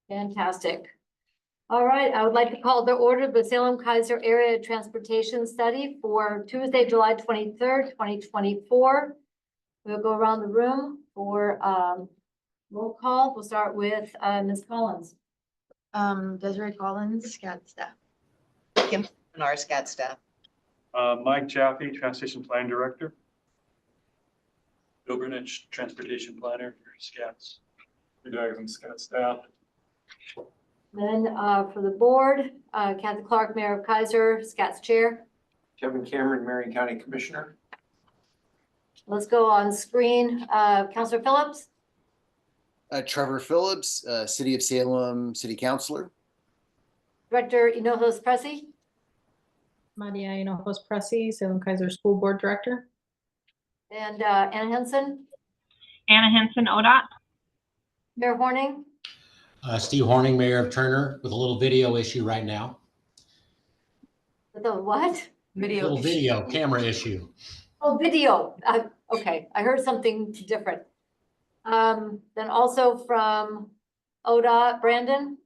Fantastic. All right, I would like to call the order the Salem-Keizer Area Transportation Study for Tuesday, July 23rd, 2024. We'll go around the room for roll call. We'll start with Ms. Collins. Desiree Collins, SKATS staff. Kim and our SKATS staff. Mike Jaffe, Transportation Plan Director. Bill Greenwich, Transportation Planner for SKATS. SKATS staff. Then for the board, Kathy Clark, Mayor of Keizer, SKATS Chair. Kevin Cameron, Marion County Commissioner. Let's go on screen. Councilor Phillips. Trevor Phillips, City of Salem City Councilor. Director Hinojos Pressy. Maria Hinojos Pressy, Salem-Keizer School Board Director. And Anna Henson. Anna Henson, ODOT. Mayor Horning. Steve Horning, Mayor of Turner, with a little video issue right now. With the what? Little video camera issue. Oh, video. Okay, I heard something different. Then also from ODOT, Brandon.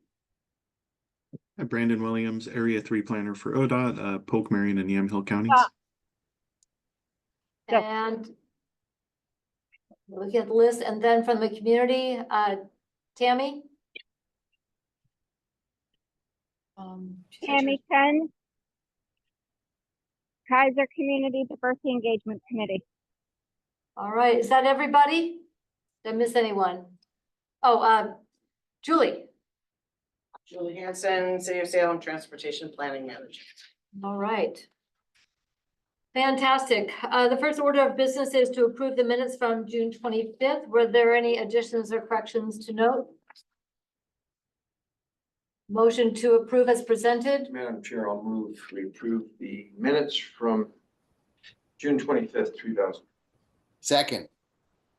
Brandon Williams, Area 3 Planner for ODOT, Polk, Marion, and Yamhill counties. Yep. And looking at the list, and then from the community, Tammy. Tammy Chen, Keizer Community Diversity Engagement Committee. All right, is that everybody? Did I miss anyone? Oh, Julie. Julie Hanson, City of Salem Transportation Planning Manager. All right. Fantastic. The first order of business is to approve the minutes from June 25th. Were there any additions or corrections to note? Motion to approve as presented. Madam Chair, I'll move we approve the minutes from June 25th, 2000. Second.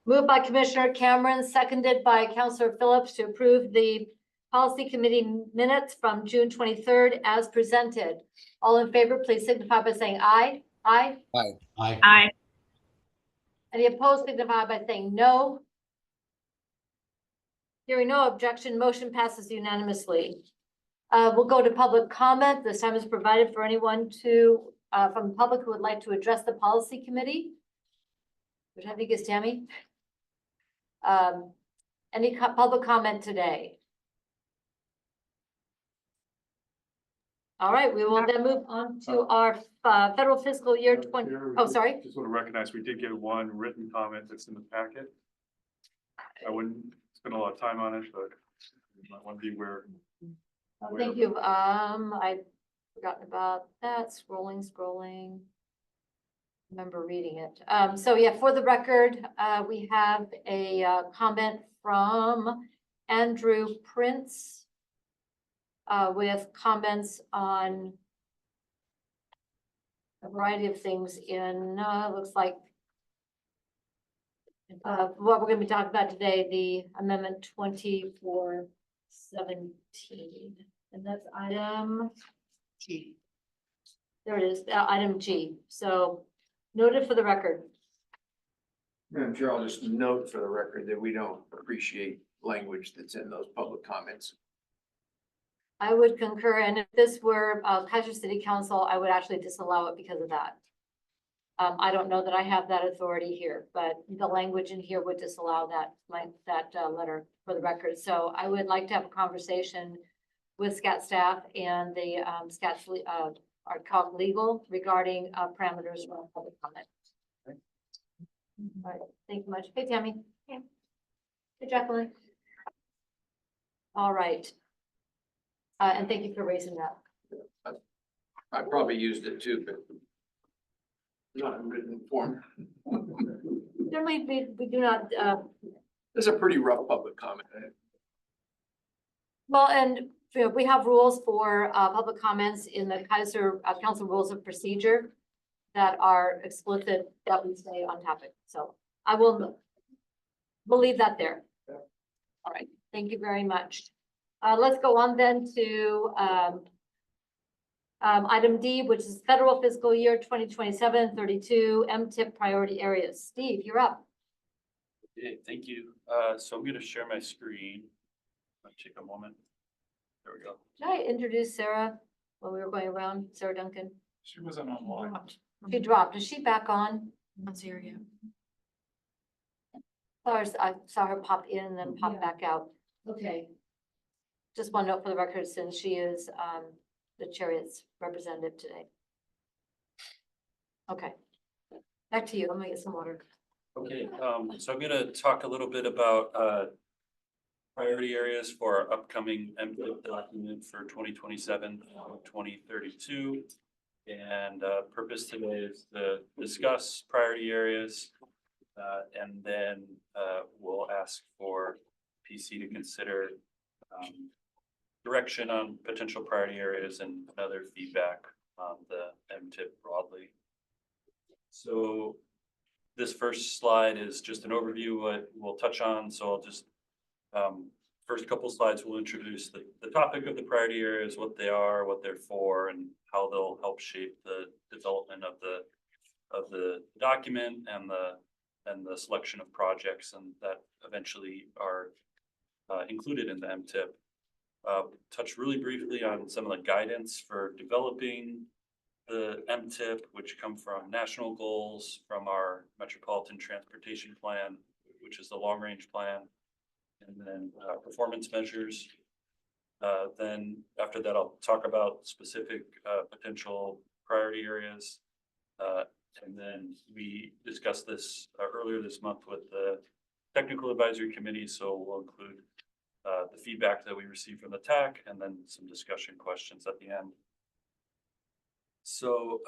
Moved by Commissioner Cameron, seconded by Councilor Phillips to approve the Policy Committee minutes from June 23rd as presented. All in favor, please signify by saying aye. Aye. Aye. Aye. Aye. Any opposed, signify by saying no. Hearing no objection, motion passes unanimously. We'll go to public comment. This time is provided for anyone from the public who would like to address the Policy Committee. Which I think is Tammy. Any public comment today? All right, we will then move on to our federal fiscal year 20. Oh, sorry. Just want to recognize we did get one written comment that's in the packet. I wouldn't spend a lot of time on it, but you might want to be aware. Oh, thank you. I've forgotten about that. Scrolling. Remember reading it. So yeah, for the record, we have a comment from Andrew Prince with comments on a variety of things in looks like what we're going to be talking about today, the Amendment 2417, and that's item G. There it is, item G. So noted for the record. Madam Chair, I'll just note for the record that we don't appreciate language that's in those public comments. I would concur, and if this were Keizer City Council, I would actually disallow it because of that. I don't know that I have that authority here, but the language in here would disallow that letter for the record. So I would like to have a conversation with SKAT staff and the SKAT's our COG legal regarding parameters for public comment. Okay. All right, thank you much. Hey, Tammy. Hey, Jacqueline. All right. And thank you for raising that. I probably used it too, but not in written form. Generally, we do not. It's a pretty rough public comment. Well, and you know, we have rules for public comments in the Keizer Council Rules of Procedure that are explicit that we stay on topic. So I will leave that there. All right, thank you very much. Let's go on then to item D, which is federal fiscal year 2027-32 MTIP priority areas. Steve, you're up. Okay, thank you. So I'm going to share my screen. I'll take a moment. There we go. Did I introduce Sarah when we were going around, Sarah Duncan? She wasn't online. She dropped. Is she back on? Let's hear you. I saw her pop in and then pop back out. Okay. Just one note for the record, since she is the Chariot's representative today. Okay. Back to you. I'm gonna get some water. Okay, so I'm gonna talk a little bit about priority areas for our upcoming MTIP document for 2027-2032. And purpose today is to discuss priority areas. And then we'll ask for PC to consider direction on potential priority areas and other feedback on the MTIP broadly. So this first slide is just an overview what we'll touch on. So I'll just, first couple slides will introduce the topic of the priority areas, what they are, what they're for, and how they'll help shape the development of the document and the selection of projects and that eventually are included in the MTIP. Touch really briefly on some of the guidance for developing the MTIP, which come from national goals from our Metropolitan Transportation Plan, which is the long-range plan, and then performance measures. Then after that, I'll talk about specific potential priority areas. And then we discussed this earlier this month with the Technical Advisory Committee, so we'll include the feedback that we received from the TAC and then some discussion questions at the end. So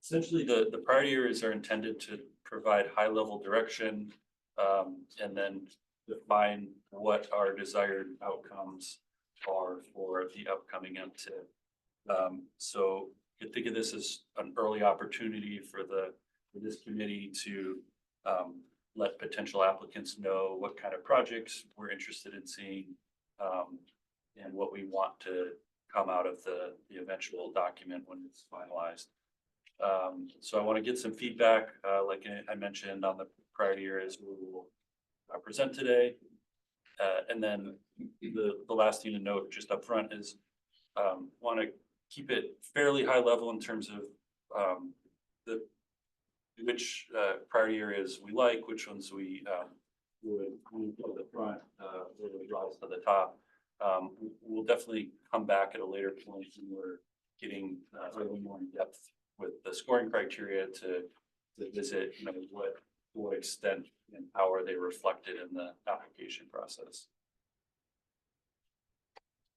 essentially the priority areas are intended to provide high-level direction and then define what our desired outcomes are for the upcoming MTIP. So you can think of this as an early opportunity for this committee to let potential applicants know what kind of projects we're interested in seeing and what we want to come out of the eventual document when it's finalized. So I want to get some feedback, like I mentioned on the priority areas we will present today. And then the last thing to note just up front is want to keep it fairly high level in terms of which priority areas we like, which ones we would move to the front, really rise to the top. We'll definitely come back at a later point when we're getting a little more in depth with the scoring criteria to visit, you know, to what extent and how are they reflected in the application process.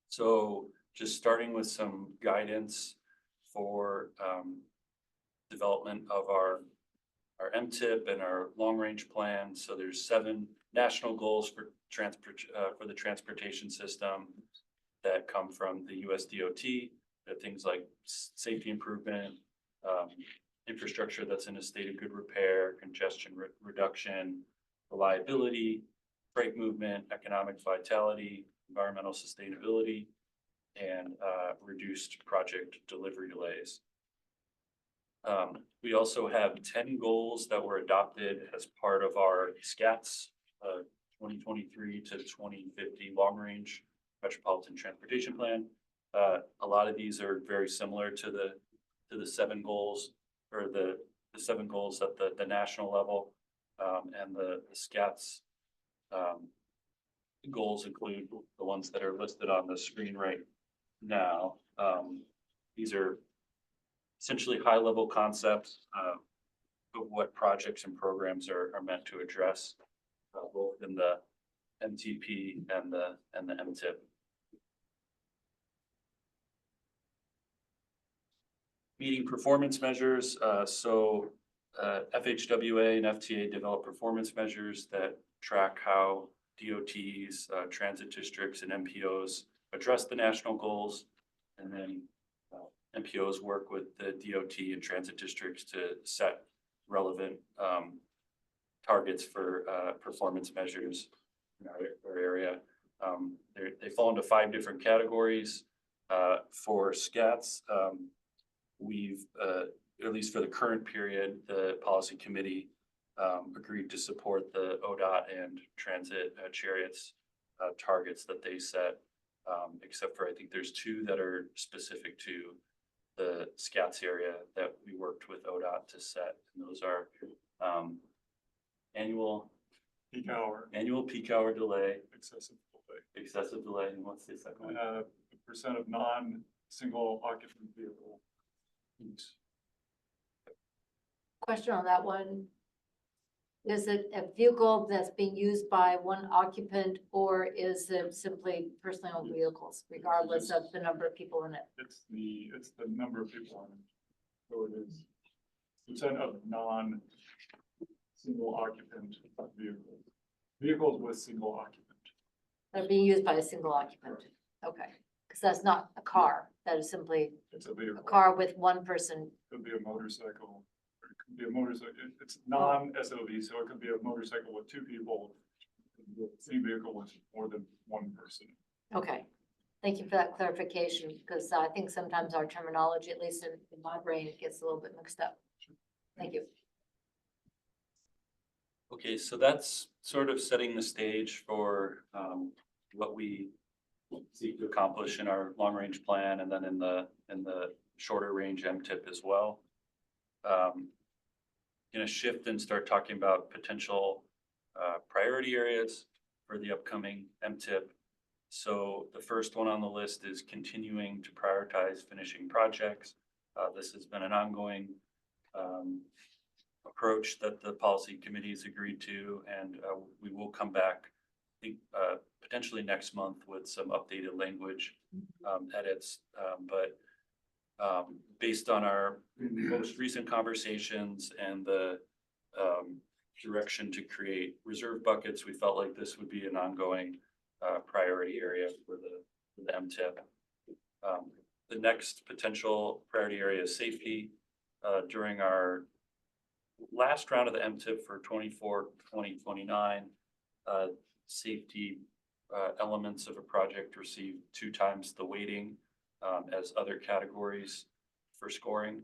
So just starting with some guidance for development of our MTIP and our long-range plan. So there's 7 national goals for the transportation system that come from the US DOT. Things like safety improvement, infrastructure that's in a state of good repair, congestion reduction, reliability, freight movement, economic vitality, environmental sustainability, and reduced project delivery delays. We also have 10 goals that were adopted as part of our SKATS 2023 to 2050 long-range Metropolitan Transportation Plan. A lot of these are very similar to the 7 goals or the 7 goals at the national level, and the SKATS goals include the ones that are listed on the screen right now. These are essentially high-level concepts of what projects and programs are meant to address, both in the MTP and the MTIP. Meeting performance measures. So FHWA and FTA develop performance measures that track how DOTs, transit districts, and MPOs address the national goals, and then MPOs work with the DOT and transit districts to set relevant targets for performance measures in our area. They fall into 5 different categories. For SKATS, we've, at least for the current period, the policy committee agreed to support the ODOT and transit Chariot's targets that they set except for I think there's two that are specific to the SKATS area that we worked with ODOT to set. And those are annual peak hour delay, excessive delay, and what's the second one? Percent of non-single occupant vehicle. Question on that one. Is it a vehicle that's being used by one occupant, or is it simply personally owned vehicles, regardless of the number of people in it? It's the number of people on it. So it is percent of non-single occupant vehicles. Vehicles with single occupant. That are being used by a single occupant? Okay, because that's not a car. That is simply It's a a vehicle. car with one person. Could be a motorcycle. Or it could be a motorcycle. It's non-SOV, so it could be a motorcycle with two people. Same vehicle with more than one person. Okay, thank you for that clarification, because I think sometimes our terminology, at least in my brain, it gets a little bit mixed up. Thank you. Okay, so that's sort of setting the stage for what we seek to accomplish in our long-range plan and then in the shorter range MTIP as well. Gonna shift and start talking about potential priority areas for the upcoming MTIP. So the first one on the list is continuing to prioritize finishing projects. This has been an ongoing approach that the policy committee has agreed to, and we will come back, I think, potentially next month with some updated language edits. But based on our most recent conversations and the direction to create reserve buckets, we felt like this would be an ongoing priority area for the MTIP. The next potential priority area is safety. During our last round of the MTIP for 2024-2029, safety elements of a project receive 2 times the weighting as other categories for scoring.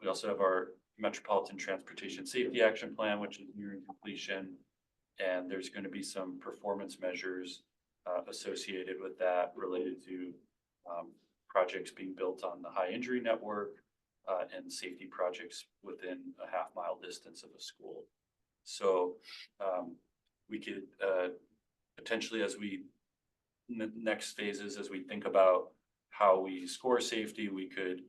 We also have our Metropolitan Transportation Safety Action Plan, which is nearing completion. And there's going to be some performance measures associated with that related to projects being built on the high injury network and safety projects within a half-mile distance of a school. So we could potentially, as we next phases, as we think about how we score safety, we could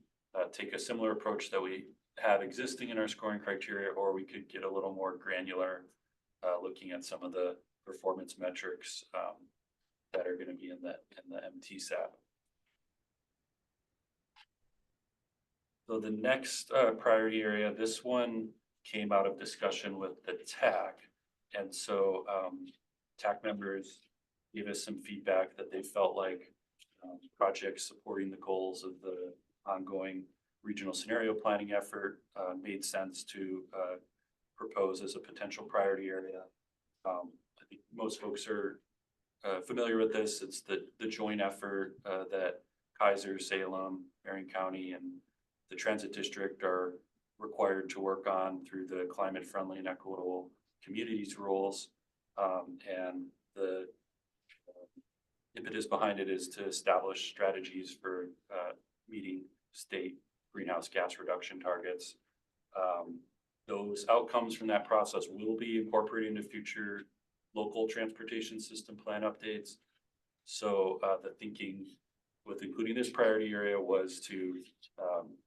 take a similar approach that we have existing in our scoring criteria, or we could get a little more granular, looking at some of the performance metrics that are going to be in the MTSAP. So the next priority area, this one came out of discussion with the TAC. And so TAC members gave us some feedback that they felt like projects supporting the goals of the ongoing regional scenario planning effort made sense to propose as a potential priority area. I think most folks are familiar with this. It's the joint effort that Keizer, Salem, Marion County, and the transit district are required to work on through the climate friendly and equitable communities rules. And the impetus behind it is to establish strategies for meeting state greenhouse gas reduction targets. Those outcomes from that process will be incorporated into future local transportation system plan updates. So the thinking with including this priority area was to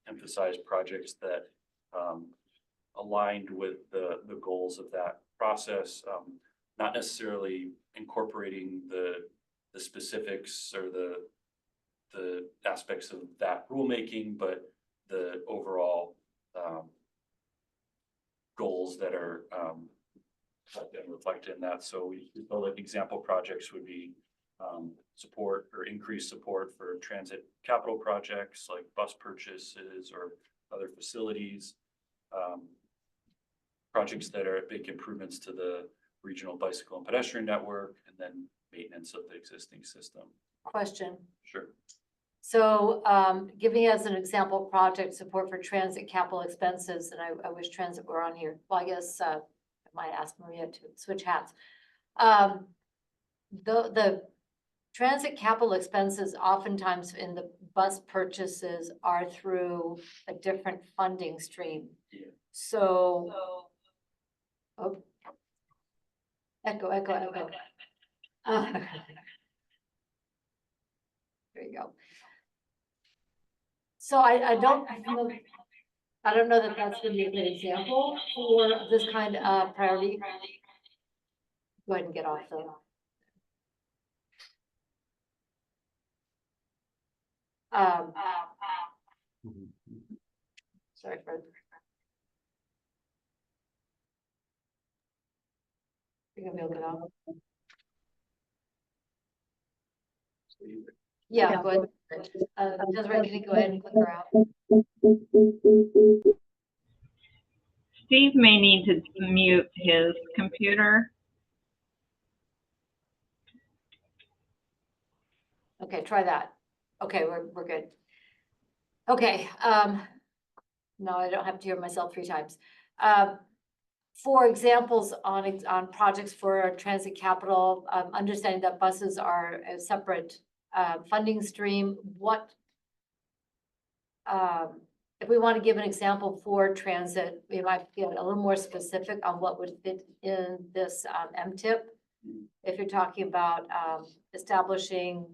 emphasize projects that aligned with the goals of that process, not necessarily incorporating the specifics or the aspects of that rulemaking, but the overall goals that are reflected in that. So we felt like example projects would be support or increased support for transit capital projects like bus purchases or other facilities, projects that are big improvements to the regional bicycle and pedestrian network, and then maintenance of the existing system. Question. Sure. So giving as an example project support for transit capital expenses, and I wish transit were on here. Well, I guess I might ask Maria to switch hats. The transit capital expenses oftentimes in the bus purchases are through a different funding stream. Yeah. So. Oh. Echo. There you go. So I don't know that that's gonna be a good example for this kind of priority. Go ahead and get off though. Sorry for. You're gonna be able to get off. Yeah, go ahead. Desiree, can you go ahead and click her out? Steve may need to mute his computer. Okay, try that. Okay, we're good. Okay, no, I don't have to hear myself 3 times. For examples on projects for transit capital, understanding that buses are a separate funding stream, what if we want to give an example for transit, we might get a little more specific on what would fit in this MTIP. If you're talking about establishing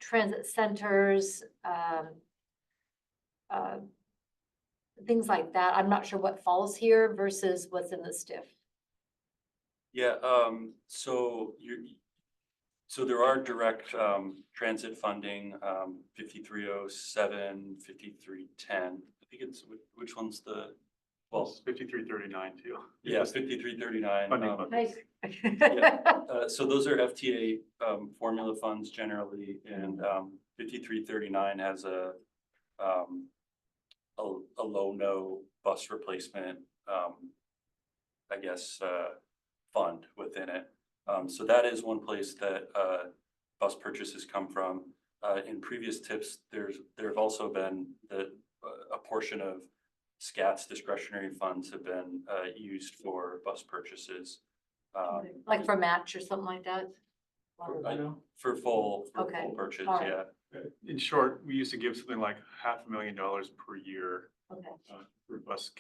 transit centers, things like that. I'm not sure what falls here versus what's in the stiff. Yeah, so there are direct transit funding, 5307, 5310. I think it's, which one's the, well, 5339 too. yeah, 5339. Funding Nice. So those are FTA formula funds generally, and 5339 has a low-no bus replacement, I guess, fund within it. So that is one place that bus purchases come from. In previous tips, there have also been a portion of SKATS discretionary funds have been used for bus purchases. Like for match or something like that? For full Okay. purchase, All right. yeah. In short, we used to give something like $500,000 per year Okay. for bus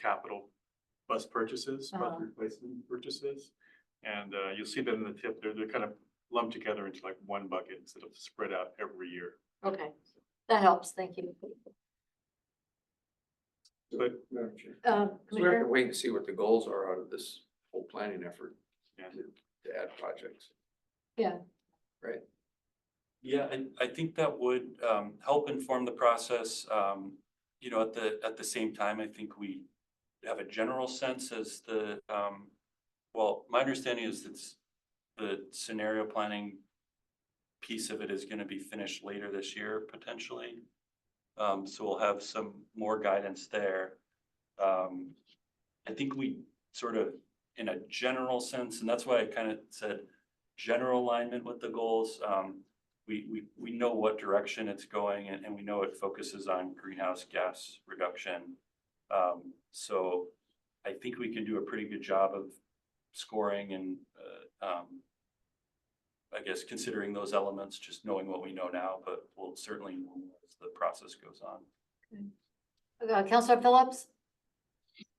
purchases, bus Uh-huh. replacement purchases. And you'll see that in the tip, they're kind of lumped together into like one bucket instead of spread out every year. Okay, that helps. Thank you. But Madam Chair. So we have to Commissioner? wait and see what the goals are out of this whole planning effort yeah, to add projects. Yeah. Right? Yeah, I think that would help inform the process. You know, at the same time, I think we have a general sense as the, well, my understanding is it's the scenario planning piece of it is going to be finished later this year, potentially. So we'll have some more guidance there. I think we sort of, in a general sense, and that's why I kind of said general alignment with the goals. We know what direction it's going, and we know it focuses on greenhouse gas reduction. So I think we can do a pretty good job of scoring and I guess considering those elements, just knowing what we know now, but we'll certainly know as the process goes on. Councilor Phillips?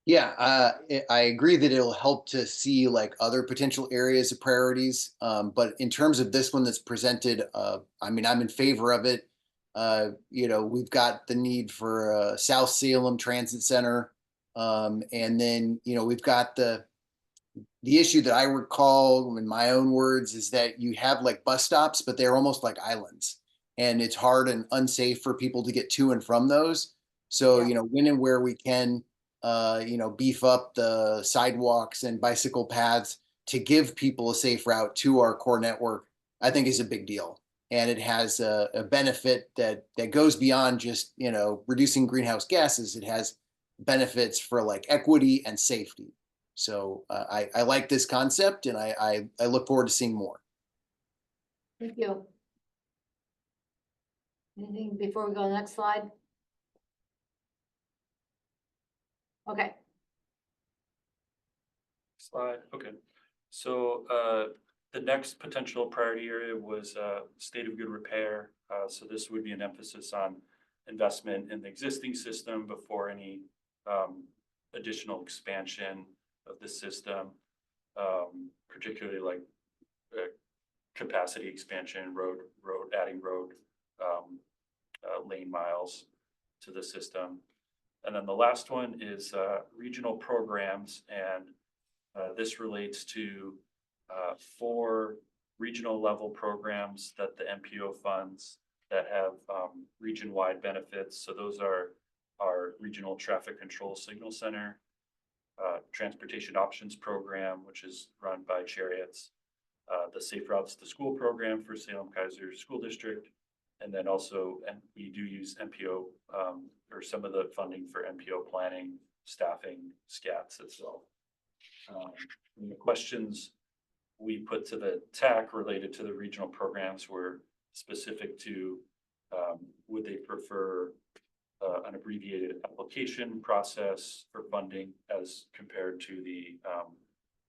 Yeah, I agree that it'll help to see like other potential areas of priorities. But in terms of this one that's presented, I mean, I'm in favor of it. You know, we've got the need for a South Salem Transit Center. And then, you know, we've got the issue that I recall in my own words is that you have like bus stops, but they're almost like islands. And it's hard and unsafe for people to get to and from those. So, Yeah. you know, when and where we can, you know, beef up the sidewalks and bicycle paths to give people a safe route to our core network, I think is a big deal. And it has a benefit that goes beyond just, you know, reducing greenhouse gases. It has benefits for like equity and safety. So I like this concept, and I look forward to seeing more. Thank you. Anything before we go to the next slide? Okay. Slide, okay. So The next potential priority area was state of good repair. So this would be an emphasis on investment in the existing system before any additional expansion of the system, particularly like capacity expansion, adding road lane miles to the system. And then the last one is regional programs, and this relates to 4 regional level programs that the MPO funds that have region-wide benefits. So those are our Regional Traffic Control Signal Center, Transportation Options Program, which is run by Chariots, the Safe Routes to School program for Salem-Keizer School District, and then also, and we do use MPO or some of the funding for MPO planning, staffing, SKATS itself. And the questions we put to the TAC related to the regional programs were specific to would they prefer an abbreviated application process for funding as compared to the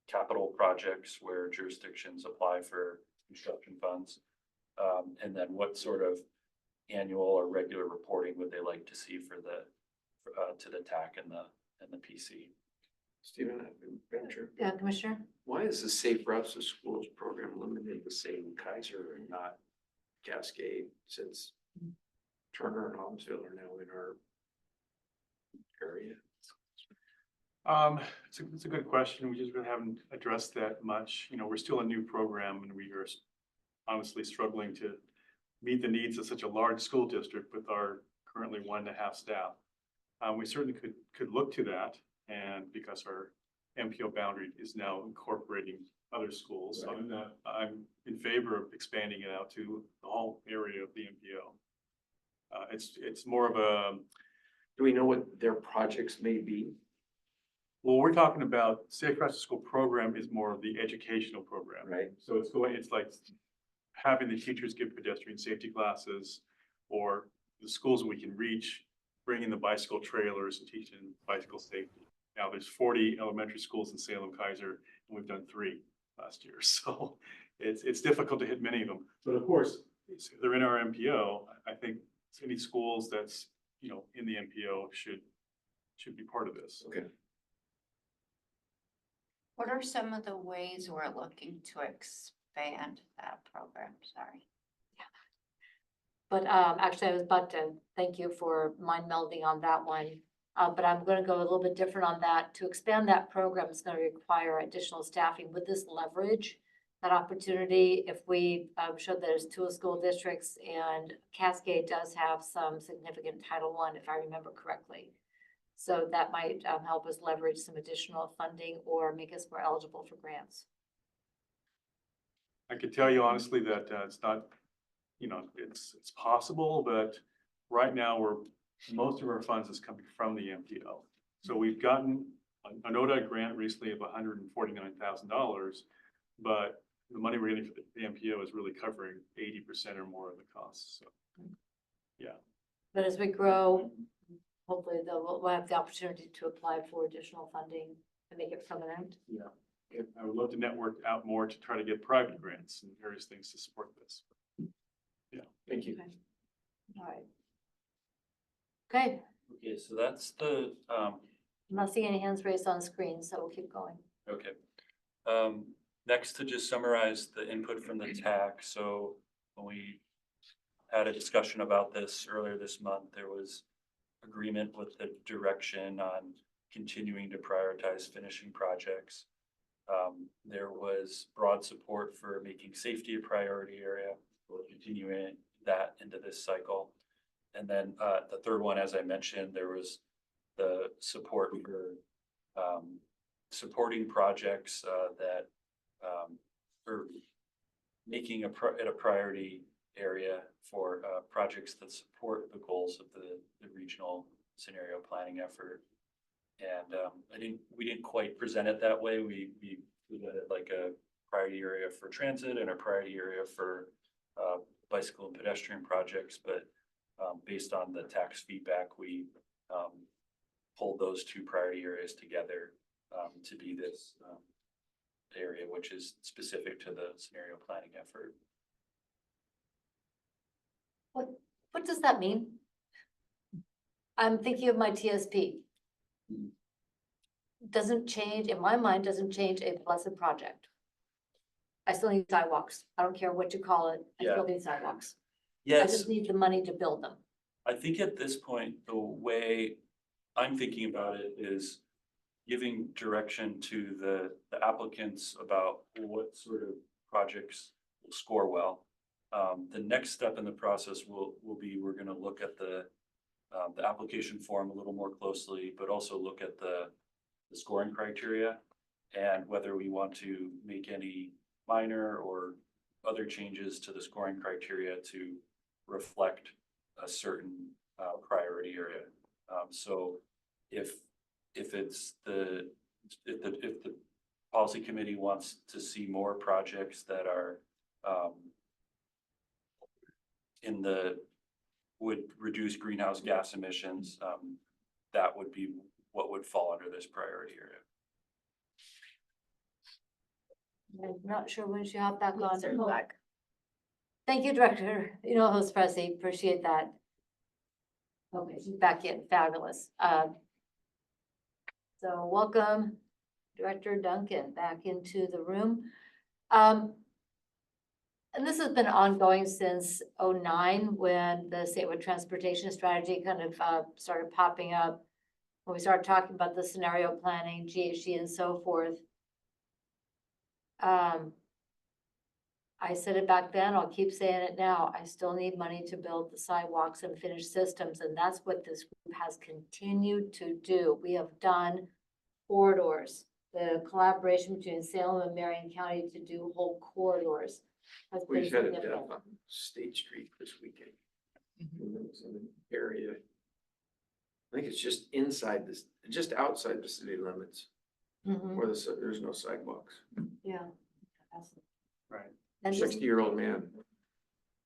capital projects where jurisdictions apply for construction funds, and then what sort of annual or regular reporting would they like to see for the to the TAC and the PC. Stephen, venture. Yeah, Commissioner? Why is the Safe Routes to Schools program limited to Salem-Keizer and not Cascade, since Turner and Holmesville are now in our area? It's a good question. We just really haven't addressed that much. You know, we're still a new program and we are honestly struggling to meet the needs of such a large school district with our currently 1.5 staff. We certainly could look to that, and because our MPO boundary is now incorporating other schools, so I'm in favor of expanding it out to the whole area of the MPO. It's more of a. Do we know what their projects may be? Well, we're talking about Safe Routes to School program is more of the educational program. Right. So it's like having the teachers give pedestrian safety classes, or the schools we can reach, bringing the bicycle trailers and teaching bicycle safety. Now there's 40 elementary schools in Salem-Keizer, and we've done 3 last year. So it's difficult to hit many of them. But of course, they're in our MPO. I think any schools that's, you know, in the MPO should be part of this. Okay. What are some of the ways we're looking to expand that program? Sorry. But actually, I was about to thank you for mind melding on that one. But I'm going to go a little bit different on that. To expand that program is going to require additional staffing. With this leverage, that opportunity, if we show that there's 2 school districts, and Cascade does have some significant Title I, if I remember correctly. So that might help us leverage some additional funding or make us more eligible for grants. I can tell you honestly that it's not, you know, it's possible, but right now most of our funds is coming from the MPO. So we've gotten an ODOT grant recently of $149,000, but the money we're getting for the MPO is really covering 80% or more of the costs. So, yeah. But as we grow, hopefully we'll have the opportunity to apply for additional funding and make it permanent. Yeah. I would love to network out more to try to get private grants and various things to support this. Yeah. Thank you. Okay. All right. Okay, Okay, so that's the I'm not seeing any hands raised on screen, so we'll keep going. okay. Next, to just summarize the input from the TAC. So when we had a discussion about this earlier this month, there was agreement with the direction on continuing to prioritize finishing projects. There was broad support for making safety a priority area. We'll continue that into this cycle. And then the third one, as I mentioned, there was the support for supporting projects that are making it a priority area for projects that support the goals of the regional scenario planning effort. And we didn't quite present it that way. We presented like a priority area for transit and a priority area for bicycle and pedestrian projects, but based on the tax feedback, we pulled those 2 priority areas together to be this area, which is specific to the scenario planning effort. What does that mean? I'm thinking of my TSP. Doesn't change, in my mind, doesn't change a blessed project. I still need sidewalks. I don't care what you call it. I still need sidewalks. I Yes, just need the money to build them. I think at this point, the way I'm thinking about it is giving direction to the applicants about what sort of projects will score well. The next step in the process will be, we're gonna look at the application form a little more closely, but also look at the scoring criteria and whether we want to make any minor or other changes to the scoring criteria to reflect a certain priority area. So if the policy committee wants to see more projects that are would reduce greenhouse gas emissions, that would be what would fall under this priority area. I'm not sure when she hopped back on. Circle back. Thank you, Director. You know, host Pressy, appreciate that. Okay, she's back in, fabulous. So welcome, Director Duncan, back into the room. And this has been ongoing since '09, when the statewide transportation strategy kind of started popping up. When we started talking about the scenario planning, GHG and so forth. I said it back then, I'll keep saying it now. I still need money to build the sidewalks and finish systems, and that's what this group has continued to do. We have done corridors, the collaboration between Salem and Marion County to do whole corridors. has We been just had a significant. death on State Street this weekend. It was in an area. I think it's just inside this, just outside the city limits, Mhm, where there's no sidewalks. yeah. Right. And just, 60-year-old man.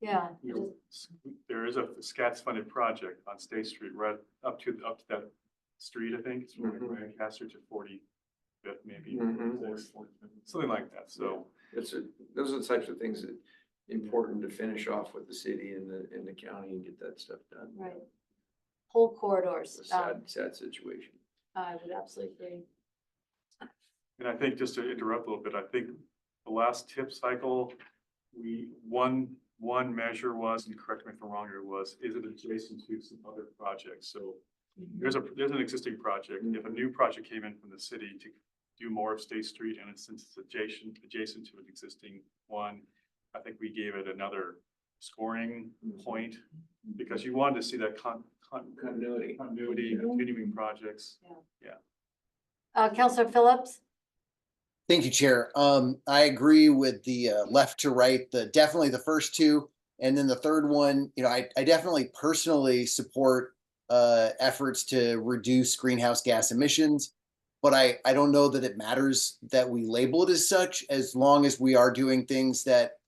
yeah, You just, know, there is a SKATS funded project on State Street, right up to that street, I think, it's from Mhm. Lancaster to 45th, maybe, Mhm. something like that, so. Those are the types of things that important to finish off with the city and the county and get that stuff done. right. Whole corridors. It's a sad situation. I would absolutely agree. And I think, just to interrupt a little bit, I think the last tip cycle, one measure was, and correct me if I'm wrong here, is it adjacent to some other projects? So there's an existing project. If a new project came in from the city to do more of State Street, and since it's adjacent to an existing one, I think we gave it another scoring point, because you wanted to see that continuity, continuing projects. Counselor Phillips? Thank you, Chair. I agree with the left to right, definitely the first two. And then the third one, I definitely personally support efforts to reduce greenhouse gas emissions. But I don't know that it matters that we label it as such, as long as we are doing things that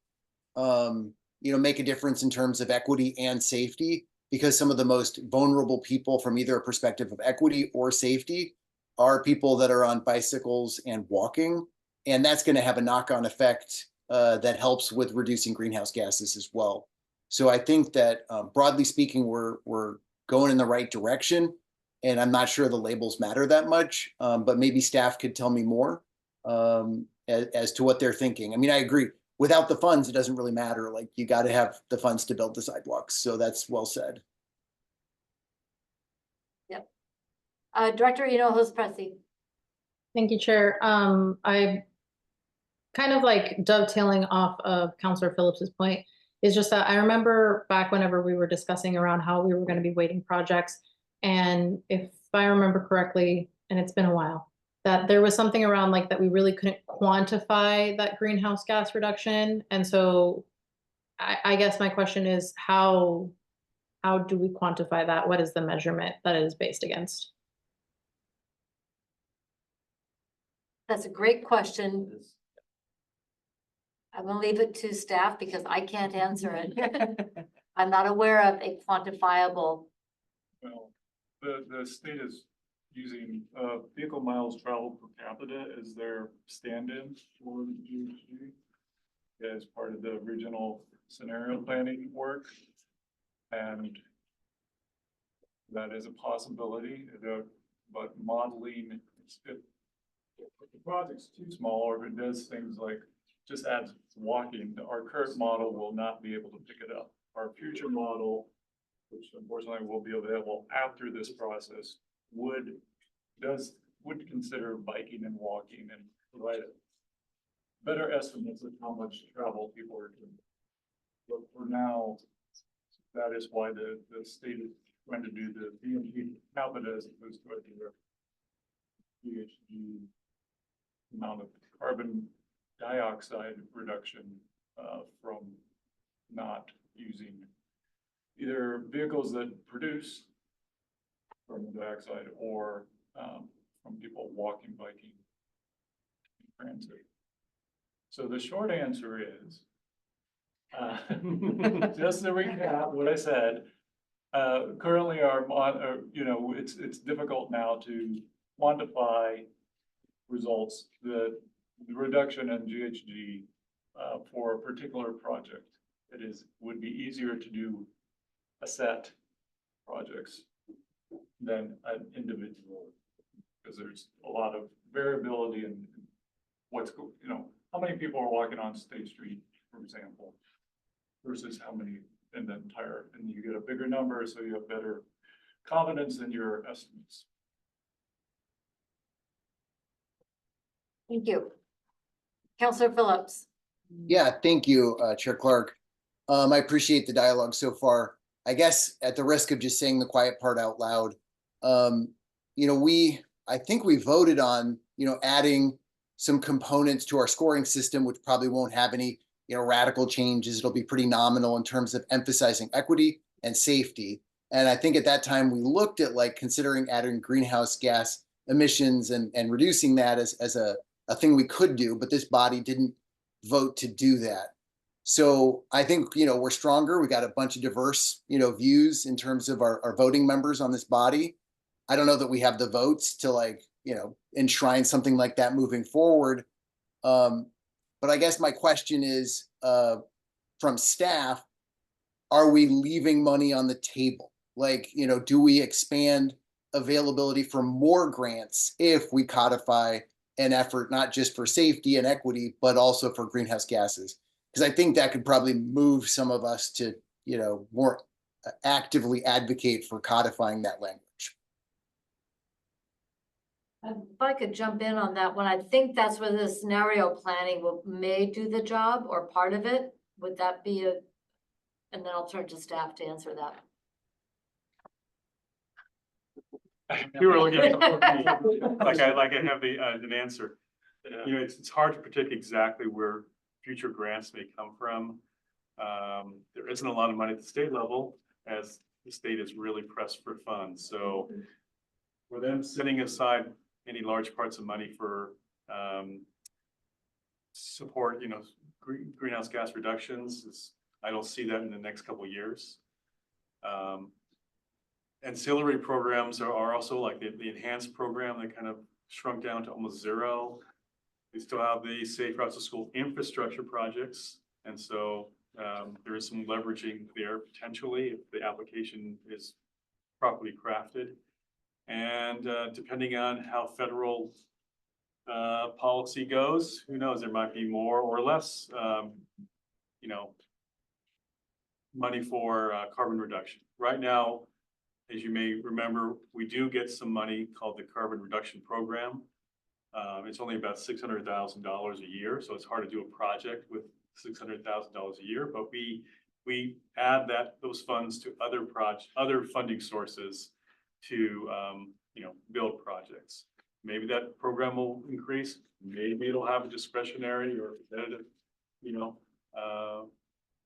make a difference in terms of equity and safety, because some of the most vulnerable people from either a perspective of equity or safety are people that are on bicycles and walking. And that's going to have a knock-on effect that helps with reducing greenhouse gases as well. So I think that broadly speaking, we're going in the right direction. And I'm not sure the labels matter that much, but maybe staff could tell me more as to what they're thinking. I mean, I agree. Without the funds, it doesn't really matter. Like, you got to have the funds to build the sidewalks. So that's well said. Yep. Director Hinojosa Pressy. Thank you, Chair. I kind of like dovetailing off of Councilor Phillips's point is just that I remember back whenever we were discussing around how we were going to be weighting projects. And if I remember correctly, and it's been a while, that there was something around like that we really couldn't quantify that greenhouse gas reduction. And so I guess my question is how do we quantify that? What is the measurement that it is based against? That's a great question. I'm gonna leave it to staff because I can't answer it. I'm not aware of a quantifiable. Well, the state has using vehicle miles traveled per capita as their stand-in for the GHG as part of the original scenario planning work. And that is a possibility, but modeling, if the project's too small, or if it does things like just adds walking, our current model will not be able to pick it up. Our future model, which unfortunately will be available after this process, would consider biking and walking and provide better estimates of how much travel people are doing. But for now, that is why the state is trying to do the BMP capita as opposed to a GHG amount of carbon dioxide reduction from not using either vehicles that produce carbon dioxide or from people walking, biking, transit. So the short answer is, just to recap what I said, currently it's difficult now to quantify results, the reduction in GHG for a particular project. Would be easier to do a set projects than an individual, because there's a lot of variability in how many people are walking on State Street, for example, versus how many in the entire, and you get a bigger number, so you have better confidence in your estimates. Thank you. Counselor Phillips. Yeah, thank you, Chair Clark. I appreciate the dialogue so far. I guess at the risk of just saying the quiet part out loud, I think we voted on, adding some components to our scoring system, which probably won't have any, radical changes. It'll be pretty nominal in terms of emphasizing equity and safety. And I think at that time we looked at considering adding greenhouse gas emissions and reducing that as a thing we could do, but this body didn't vote to do that. So I think, we're stronger. We got a bunch of diverse, views in terms of our voting members on this body. I don't know that we have the votes to enshrine something like that moving forward. But I guess my question is, from staff, are we leaving money on the table? Do we expand availability for more grants if we codify an effort, not just for safety and equity, but also for greenhouse gases? Because I think that could probably move some of us to, more actively advocate for codifying that language. If I could jump in on that one, I think that's where the scenario planning may do the job or part of it. Would that be and then I'll turn to staff to answer that. You were looking at like I have an answer. It's hard to predict exactly where future grants may come from. There isn't a lot of money at the state level, as the state is really pressed for funds. So for them setting aside any large parts of money for support, greenhouse gas reductions, I don't see that in the next couple of years. Ancillary programs are also like the enhanced program that kind of shrunk down to almost zero. We still have the safe routes to school infrastructure projects. And so there is some leveraging there potentially if the application is properly crafted. And depending on how federal policy goes, who knows, there might be more or less, money for carbon reduction. Right now, as you may remember, we do get some money called the Carbon Reduction Program. It's only about $600,000 a year, so it's hard to do a project with $600,000 a year. But we add those funds to other funding sources to build projects. Maybe that program will increase. Maybe it'll have a discretionary or competitive,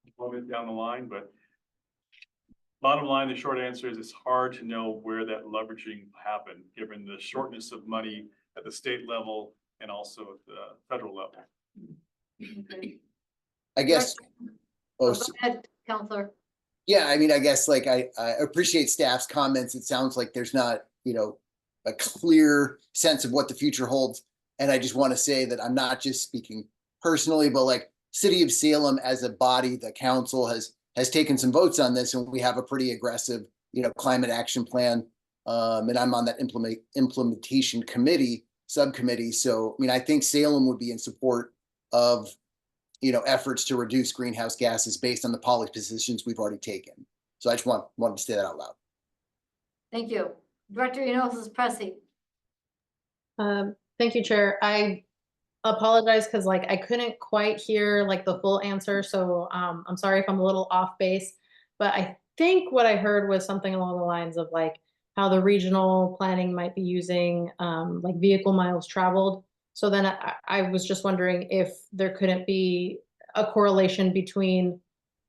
component down the line. But bottom line, the short answer is it's hard to know where that leveraging happened, given the shortness of money at the state level and also at the federal level. I guess. Go ahead, Counselor. Yeah, I mean, I guess I appreciate staff's comments. It sounds like there's not, a clear sense of what the future holds. And I just want to say that I'm not just speaking personally, but like City of Salem as a body, the council has taken some votes on this, and we have a pretty aggressive, climate action plan. And I'm on that implementation subcommittee. So, I think Salem would be in support of, efforts to reduce greenhouse gases based on the policy positions we've already taken. So I just wanted to say that out loud. Thank you. Director Enos-Pressey. Thank you, Chair. I apologize because I couldn't quite hear the full answer. So I'm sorry if I'm a little off base, but I think what I heard was something along the lines of how the regional planning might be using vehicle miles traveled. So then I was just wondering if there couldn't be a correlation between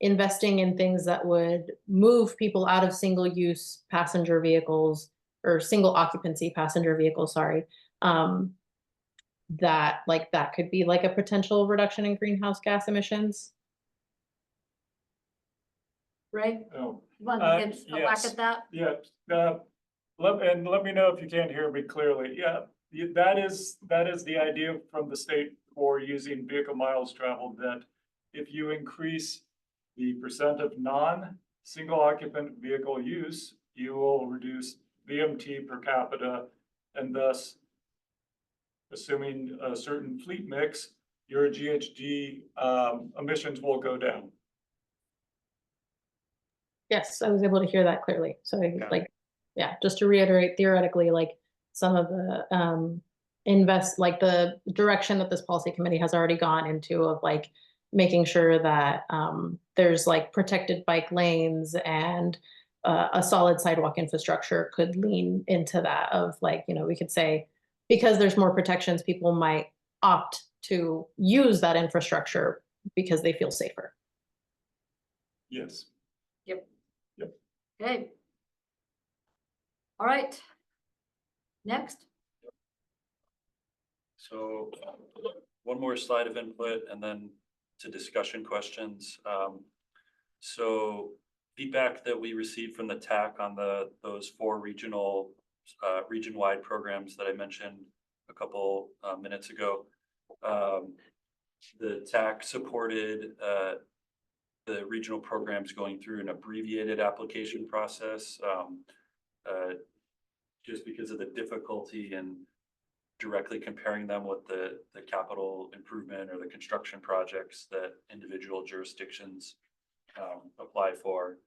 investing in things that would move people out of single-use passenger vehicles or single occupancy passenger vehicles, sorry, that could be a potential reduction in greenhouse gas emissions. Ray, Oh, want to get a whack yes. at that? Yeah, let me know if you can't hear me clearly. Yeah, that is the idea from the state for using vehicle miles traveled, that if you increase the percent of non-single occupant vehicle use, you will reduce VMT per capita, and thus, assuming a certain fleet mix, your GHG emissions will go down. Yes, I was able to hear that clearly. So Yeah. yeah, just to reiterate, theoretically, some of the the direction that this policy committee has already gone into of making sure that there's protected bike lanes and a solid sidewalk infrastructure could lean into that of we could say, because there's more protections, people might opt to use that infrastructure because they feel safer. Yes. Yep. Yep. Okay. All right. Next. So one more slide of input and then to discussion questions. So feedback that we received from the TAC on those 4 region-wide programs that I mentioned a couple minutes ago. The TAC supported the regional programs going through an abbreviated application process, just because of the difficulty in directly comparing them with the capital improvement or the construction projects that individual jurisdictions apply for.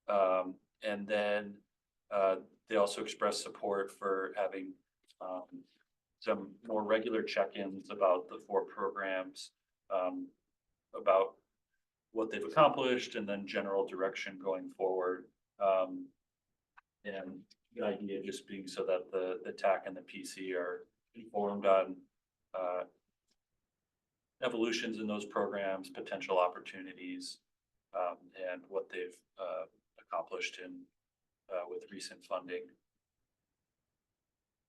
And then they also expressed support for having some more regular check-ins about the 4 programs, about what they've accomplished and then general direction going forward. And the idea just being so that the TAC and the PC are informed on evolutions in those programs, potential opportunities, and what they've accomplished with recent funding.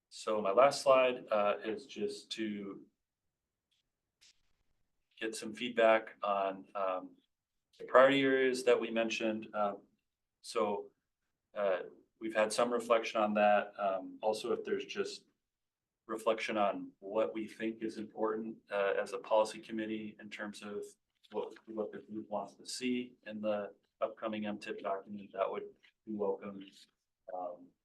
So my last slide is just to get some feedback on the priority areas that we mentioned. We've had some reflection on that. Also, if there's just reflection on what we think is important as a policy committee in terms of what the group wants to see in the upcoming MTIP document, that would be welcome.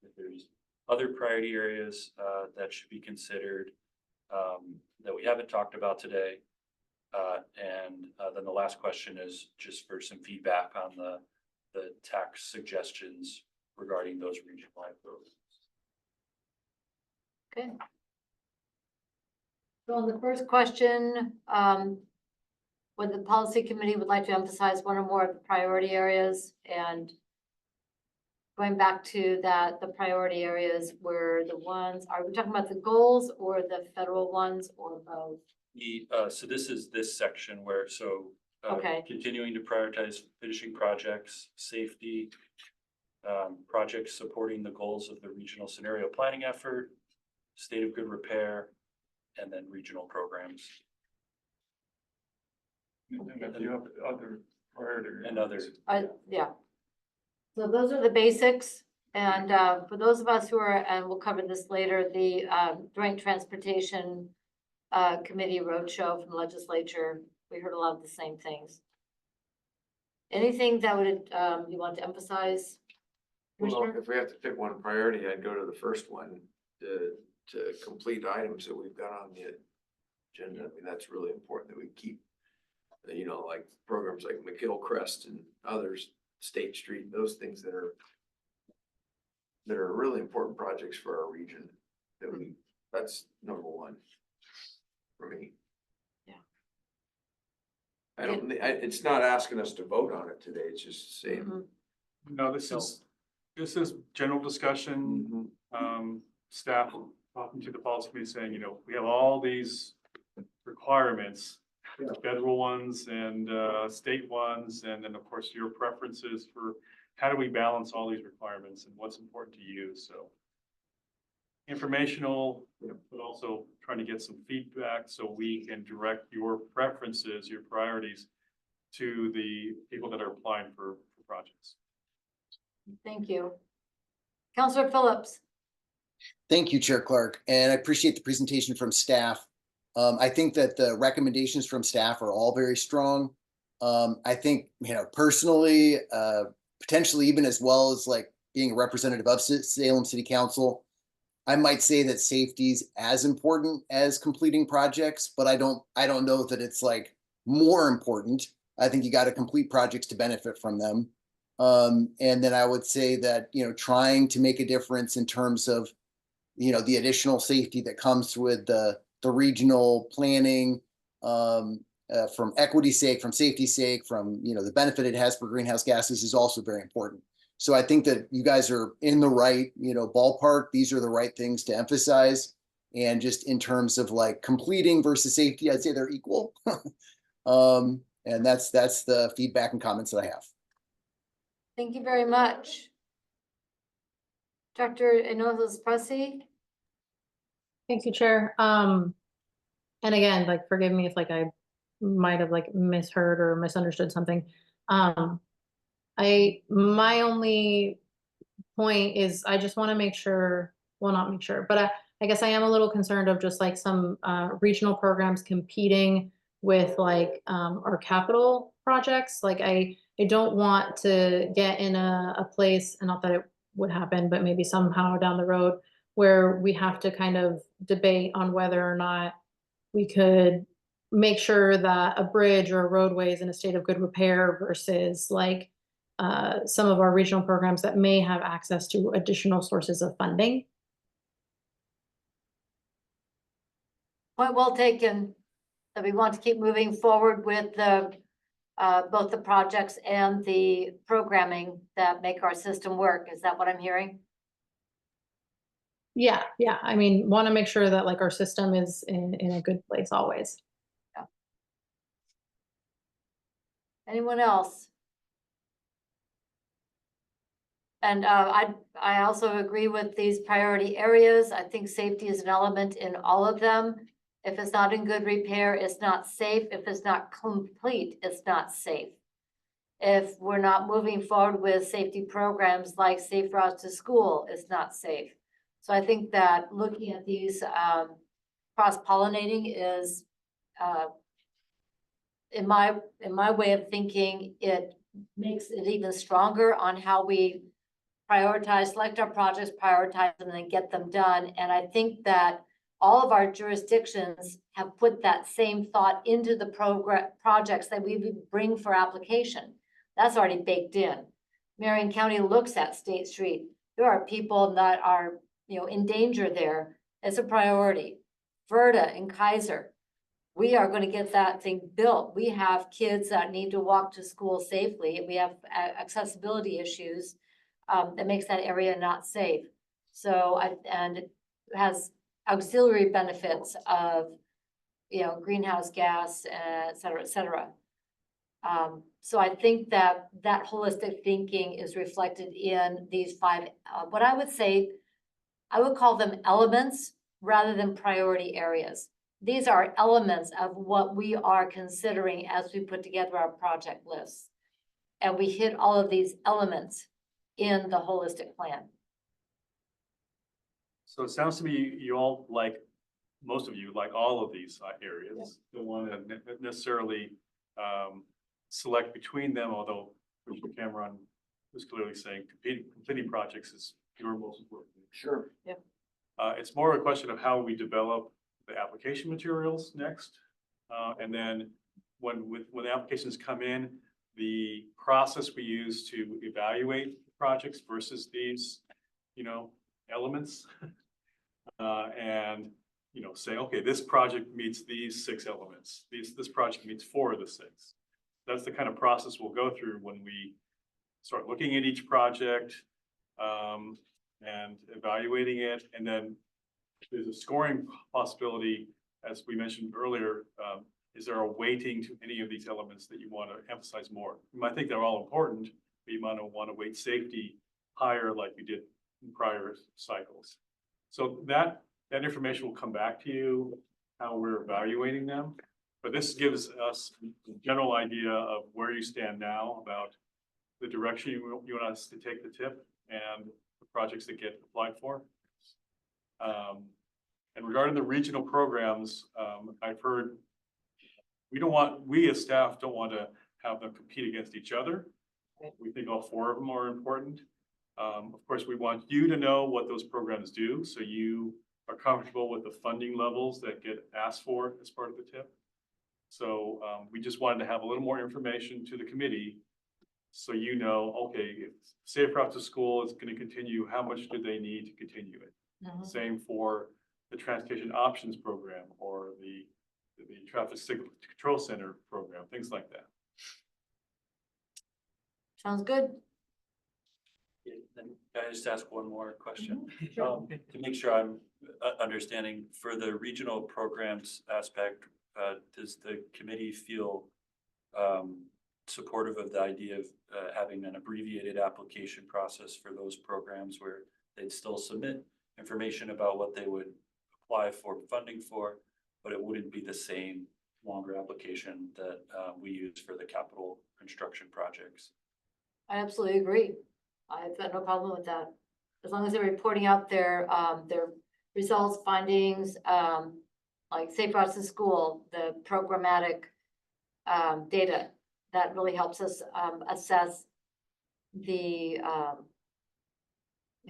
If there's other priority areas that should be considered that we haven't talked about today. And then the last question is just for some feedback on the tax suggestions regarding those region-wide programs. Okay. So on the first question, would the policy committee would like to emphasize one or more of the priority areas, and going back to that, the priority areas were the ones, are we talking about the goals or the federal ones or both? So this is this section where, Okay. continuing to prioritize finishing projects, safety, projects supporting the goals of the regional scenario planning effort, state of good repair, and then regional programs. And if you have other priority And others. Yeah. So those are the basics. And for those of us who are, and we'll cover this later, the Joint Transportation Committee roadshow from the legislature, we heard a lot of the same things. Anything that would you want to emphasize? Well, Commissioner? if we have to pick one priority, I'd go to the first one, to complete items that we've got on the agenda. I mean, that's really important that we keep, you know, like programs like McGill Crest and others, State Street, those things that are really important projects for our region. That's number one for me. Yeah. It's not asking us to vote on it today. It's just saying. Mhm. No, this is general discussion, staff talking to the policy committee saying, you know, we have all these requirements, federal ones and state ones, and then of course your preferences for how do we balance all these requirements and what's important to you, so. Informational, but also trying to get some feedback so we can direct your preferences, your priorities to the people that are applying for projects. Thank you. Counselor Phillips. Thank you, Chair Clark, and I appreciate the presentation from staff. I think that the recommendations from staff are all very strong. I think, you know, personally, potentially even as well as like being a representative of Salem City Council, I might say that safety is as important as completing projects, but I don't know that it's like more important. I think you got to complete projects to benefit from them. And then I would say that, you know, trying to make a difference in terms of, you know, the additional safety that comes with the regional planning, from equity's sake, from safety's sake, from, you know, the benefit it has for greenhouse gases is also very important. So I think that you guys are in the right, you know, ballpark. These are the right things to emphasize. And just in terms of like completing versus safety, I'd say they're equal. And that's the feedback and comments that I have. Thank you very much. Dr. Enos-Pressy. Thank you, Chair. And again, like, forgive me if like I might have like misheard or misunderstood something. My only point is I just want to make sure, well, not make sure, but I guess I am a little concerned of just like some regional programs competing with like our capital projects. Like I don't want to get in a place, and not that it would happen, but maybe somehow down the road where we have to kind of debate on whether or not we could make sure that a bridge or a roadway is in a state of good repair versus like some of our regional programs that may have access to additional sources of funding. Point well taken. That we want to keep moving forward with the both the projects and the programming that make our system work. Is that what I'm hearing? Yeah. I mean, want to make sure that like our system is in a good place always. Yeah. Anyone else? And I also agree with these priority areas. I think safety is an element in all of them. If it's not in good repair, it's not safe. If it's not complete, it's not safe. If we're not moving forward with safety programs like Safe Routes to School, it's not safe. So I think that looking at these cross-pollinating is, in my way of thinking, it makes it even stronger on how we prioritize, select our projects, prioritize them, and then get them done. And I think that all of our jurisdictions have put that same thought into the projects that we bring for application. That's already baked in. Marion County looks at State Street. There are people that are, you know, in danger there. It's a priority. Verda and Keizer, we are going to get that thing built. We have kids that need to walk to school safely. We have accessibility issues that makes that area not safe. So, and it has auxiliary benefits of, you know, greenhouse gas, et cetera, et cetera. So I think that holistic thinking is reflected in these five, what I would say, I would call them elements rather than priority areas. These are elements of what we are considering as we put together our project lists. And we hit all of these elements in the holistic plan. So it sounds to me you all like, most of you like all of these areas. Don't want to necessarily select between them, although Commissioner Cameron was clearly saying completing projects is your most important. Sure. It's more a question of how we develop the application materials next. And then when the applications come in, the process we use to evaluate projects versus these, elements. And, say, okay, this project meets these 6 elements. This project meets 4 of the 6. That's the kind of process we'll go through when we start looking at each project and evaluating it. And then there's a scoring possibility, as we mentioned earlier. Is there a weighting to any of these elements that you want to emphasize more? You might think they're all important, but you might want to weight safety higher like we did in prior cycles. So that information will come back to you, how we're evaluating them. But this gives us a general idea of where you stand now about the direction you want us to take the TIP and the projects that get applied for. And regarding the regional programs, I've heard we as staff don't want to have them compete against each other. We think all 4 of them are important. Of course, we want you to know what those programs do, so you are comfortable with the funding levels that get asked for as part of the TIP. So we just wanted to have a little more information to the committee, so okay, if Safe Route to School is going to continue, how much do they need to continue it? Same for the Transportation Options Program or the Traffic Signal Control Center program, things like that. Sounds good. Then can I just ask one more question? To make sure I'm understanding, for the regional programs aspect, does the committee feel supportive of the idea of having an abbreviated application process for those programs where they'd still submit information about what they would apply for funding for, but it wouldn't be the same longer application that we use for the capital construction projects? I absolutely agree. I've got no problem with that. As long as they're reporting out their results, findings, like Safe Routes to School, the programmatic data, that really helps us assess the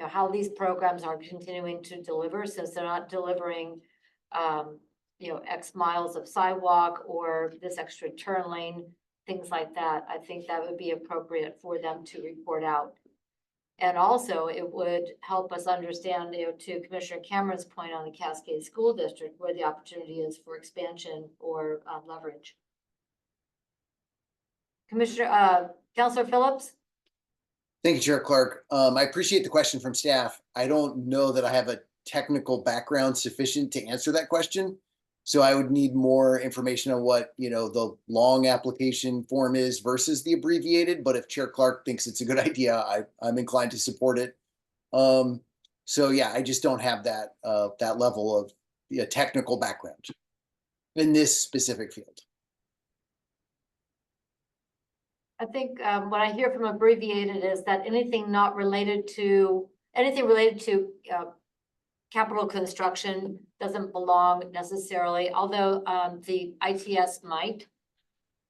how these programs are continuing to deliver, since they're not delivering X miles of sidewalk or this extra turn lane, things like that. I think that would be appropriate for them to report out. And also it would help us understand, to Commissioner Cameron's point on the Cascade School District, where the opportunity is for expansion or leverage. Councilor Phillips? Thank you, Chair Clark. I appreciate the question from staff. I don't know that I have a technical background sufficient to answer that question. So I would need more information on what, the long application form is versus the abbreviated. But if Chair Clark thinks it's a good idea, I'm inclined to support it. So yeah, I just don't have that level of technical background in this specific field. I think what I hear from abbreviated is that anything related to capital construction doesn't belong necessarily, although the ITS might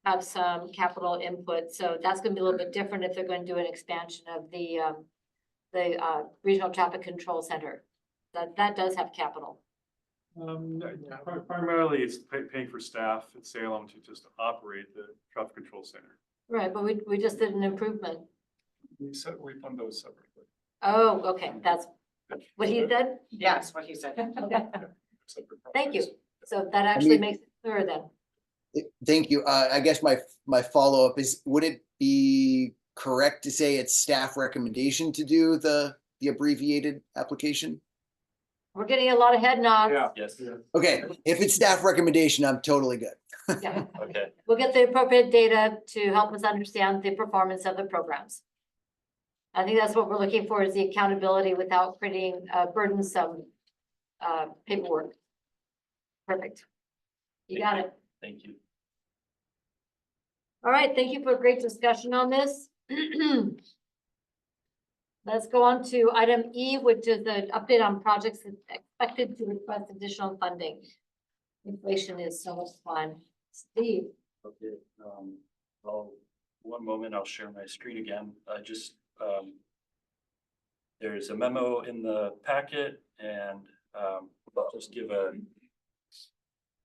have some capital input. So that's going to be a little bit different if they're going to do an expansion of the Regional Traffic Control Center. That does have capital. Primarily, it's paying for staff at Salem to just operate the traffic control center. Right, but we just did an improvement. We fund those separately. Oh, okay, that's what he said? Yes, what he said. Thank you. So that actually makes it clearer then. Thank you. I guess my follow-up is, would it be correct to say it's staff recommendation to do the abbreviated application? We're getting a lot of head nods. Yeah. Yes. Okay, if it's staff recommendation, I'm totally good. Yeah. Okay. We'll get the appropriate data to help us understand the performance of the programs. I think that's what we're looking for, is the accountability without creating burdensome paperwork. Perfect. You got it. Thank you. All right, thank you for a great discussion on this. Let's go on to item E, which is the update on projects expected to request additional funding. Inflation is so much fun. Steve, Okay, well, one moment, I'll share my screen again. There's a memo in the packet and, I'll just give an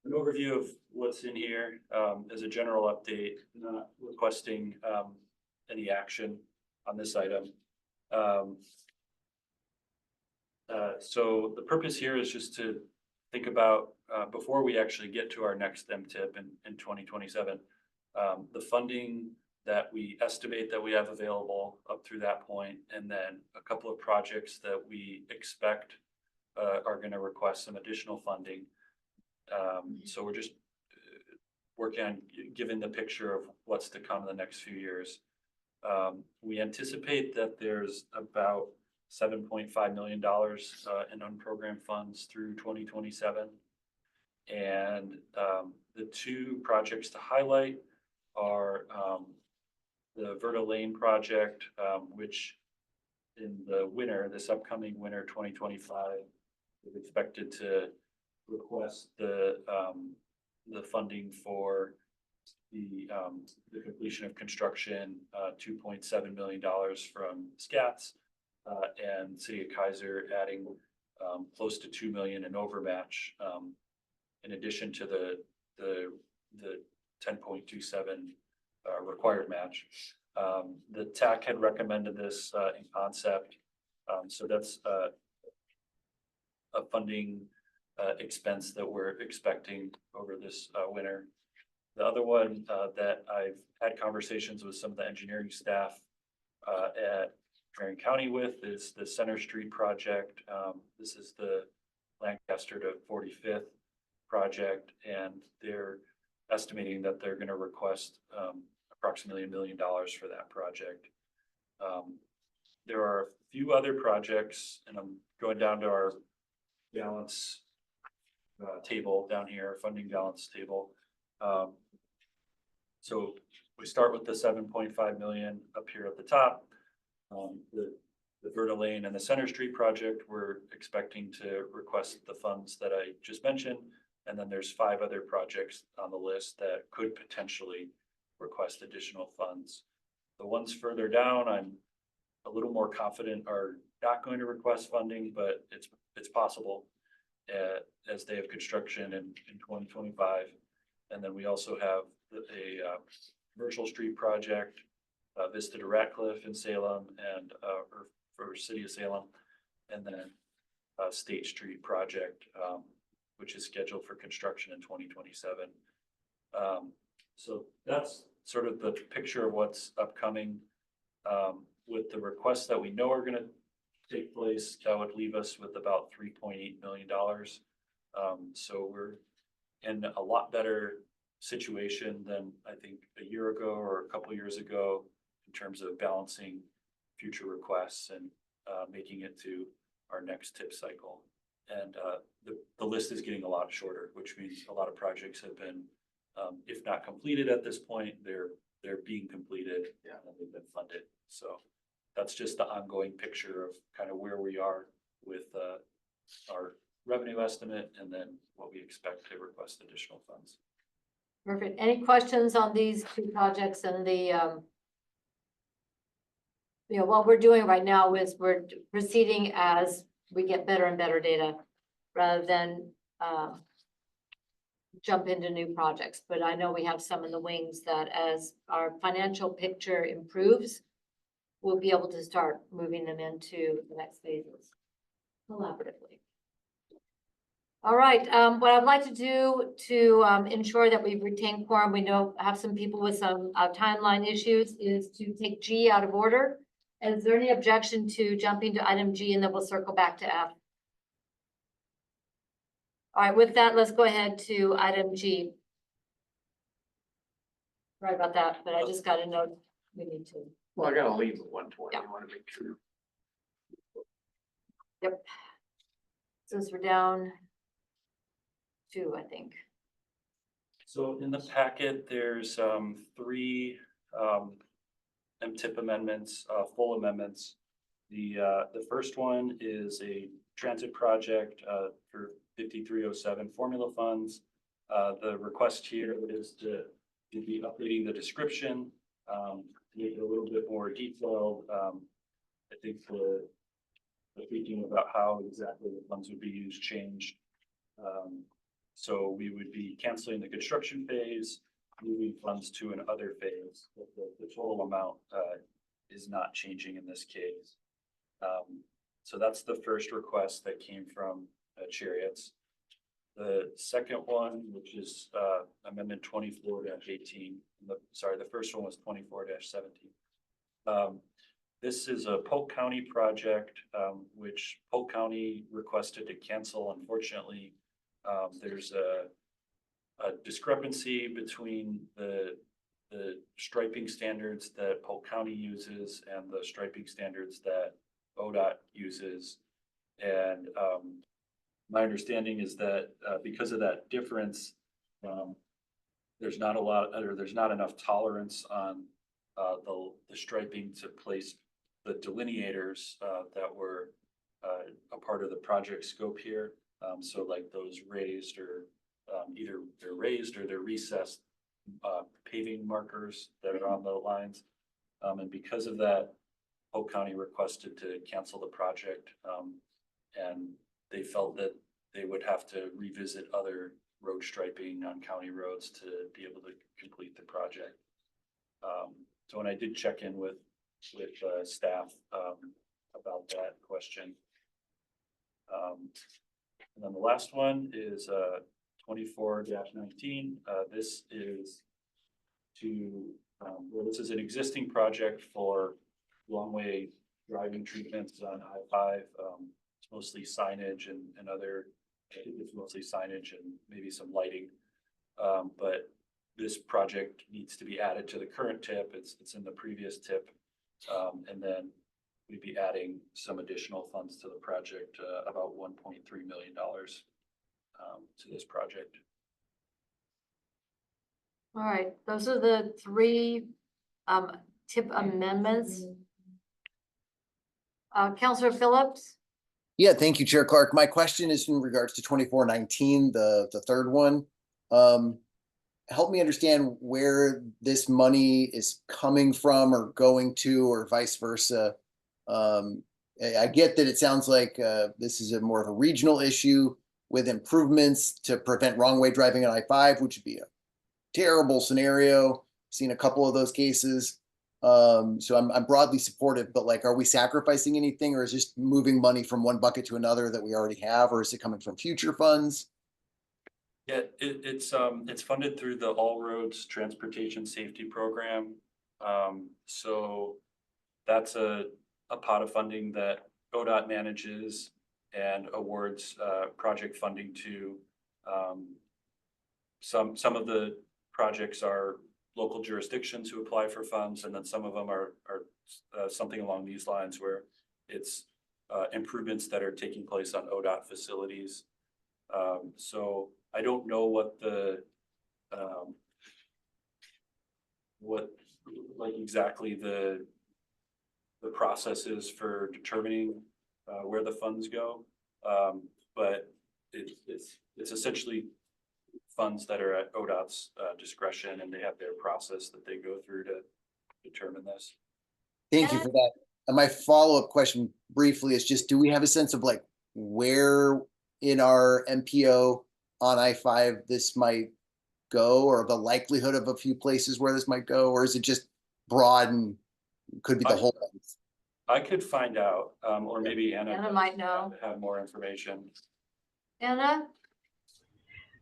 overview of what's in here, as a general update, not requesting, any action on this item. So the purpose here is just to think about, before we actually get to our next MTIP in 2027, the funding that we estimate that we have available up through that point, and then a couple of projects that we expect are going to request some additional funding. So we're just working on giving the picture of what's to come in the next few years. We anticipate that there's about $7.5 million in unprogrammed funds through 2027. And the two projects to highlight are the Verta Lane project, which in the winter, this upcoming winter 2025, is expected to request the funding for the completion of construction, $2.7 million from SKATS, and City of Keizer adding close to $2 million in overmatch, in addition to the 10.27 required match. The TAC had recommended this in concept, so that's a funding expense that we're expecting over this winter. The other one that I've had conversations with some of the engineering staff at Marion County with is the Center Street project. This is the Lancaster to 45th project, and they're estimating that they're going to request approximately $1 million for that project. There are a few other projects, and I'm going down to our balance table down here, funding balance table. So we start with the 7.5 million up here at the top. The Verta Lane and the Center Street project, we're expecting to request the funds that I just mentioned. And then there's 5 other projects on the list that could potentially request additional funds. The ones further down, I'm a little more confident are not going to request funding, but it's possible as they have construction in 2025. And then we also have a Commercial Street project, Vista to Ratcliffe in Salem, and for City of Salem, and then State Street project, which is scheduled for construction in 2027. So that's sort of the picture of what's upcoming. With the requests that we know are going to take place, that would leave us with about $3.8 million. So we're in a lot better situation than I think a year ago or a couple of years ago in terms of balancing future requests and making it to our next TIP cycle. And the list is getting a lot shorter, which means a lot of projects have been, if not completed at this point, they're being completed, and they've been funded. So that's just the ongoing picture of kind of where we are with our revenue estimate and then what we expect to request additional funds. perfect. Any questions on these 2 projects and the, what we're doing right now is we're proceeding as we get better and better data rather than jump into new projects. But I know we have some in the wings that as our financial picture improves, we'll be able to start moving them into the next phases collaboratively. All right, what I'd like to do to ensure that we retain quorum, we have some people with some timeline issues, is to take G out of order. Is there any objection to jumping to item G, and then we'll circle back to F? All right, with that, let's go ahead to item G. Sorry about that, but I just got a note we need to. Well, I gotta leave at 1:20. Yeah. I want to make sure. Yep. Since we're down 2, I think. So in the packet, there's 3 MTIP amendments, full amendments. The first one is a transit project for 5307 formula funds. The request here is to be updating the description, to make it a little bit more detailed. I think the thinking about how exactly the funds would be used changed. So we would be canceling the construction phase, moving funds to an other phase. But the total amount is not changing in this case. So that's the first request that came from Chariots. The second one, which is amendment 24-18. Sorry, the first one was 24-17. This is a Polk County project, which Polk County requested to cancel. Unfortunately, there's a discrepancy between the striping standards that Polk County uses and the striping standards that ODOT uses. And my understanding is that because of that difference, there's not enough tolerance on the striping to place the delineators that were a part of the project scope here. So like those raised or either they're raised or they're recessed paving markers that are on the lines. And because of that, Polk County requested to cancel the project. And they felt that they would have to revisit other road striping on county roads to be able to complete the project. So when I did check in with staff about that question. And then the last one is 24-19. This is this is an existing project for long-way driving treatments on I-5. It's mostly signage and other, I think it's mostly signage and maybe some lighting. But this project needs to be added to the current TIP. It's in the previous TIP. And then we'd be adding some additional funds to the project, about $1.3 million to this project. All right, those are the three TIP amendments. Councilor Phillips? Yeah, thank you, Chair Clark. My question is in regards to 2419, the third one. Help me understand where this money is coming from or going to or vice versa. I get that it sounds like this is more of a regional issue with improvements to prevent wrong way driving on I-5, which would be a terrible scenario. Seen a couple of those cases. So I'm broadly supportive, but like, are we sacrificing anything, or is just moving money from one bucket to another that we already have, or is it coming from future funds? Yeah, it's funded through the All Roads Transportation Safety Program. So that's a pot of funding that ODOT manages and awards project funding to. Some of the projects are local jurisdictions who apply for funds, and then some of them are something along these lines where it's improvements that are taking place on ODOT facilities. So I don't know what exactly the process is for determining where the funds go, but it's essentially funds that are at ODOT's discretion, and they have their process that they go through to determine this. Thank you for that. And my follow-up question briefly is just, do we have a sense of like where in our MPO on I-5 this might go, or the likelihood of a few places where this might go, or is it just broad and could be the whole thing? I could find out, or maybe Anna might know. have more information. Anna?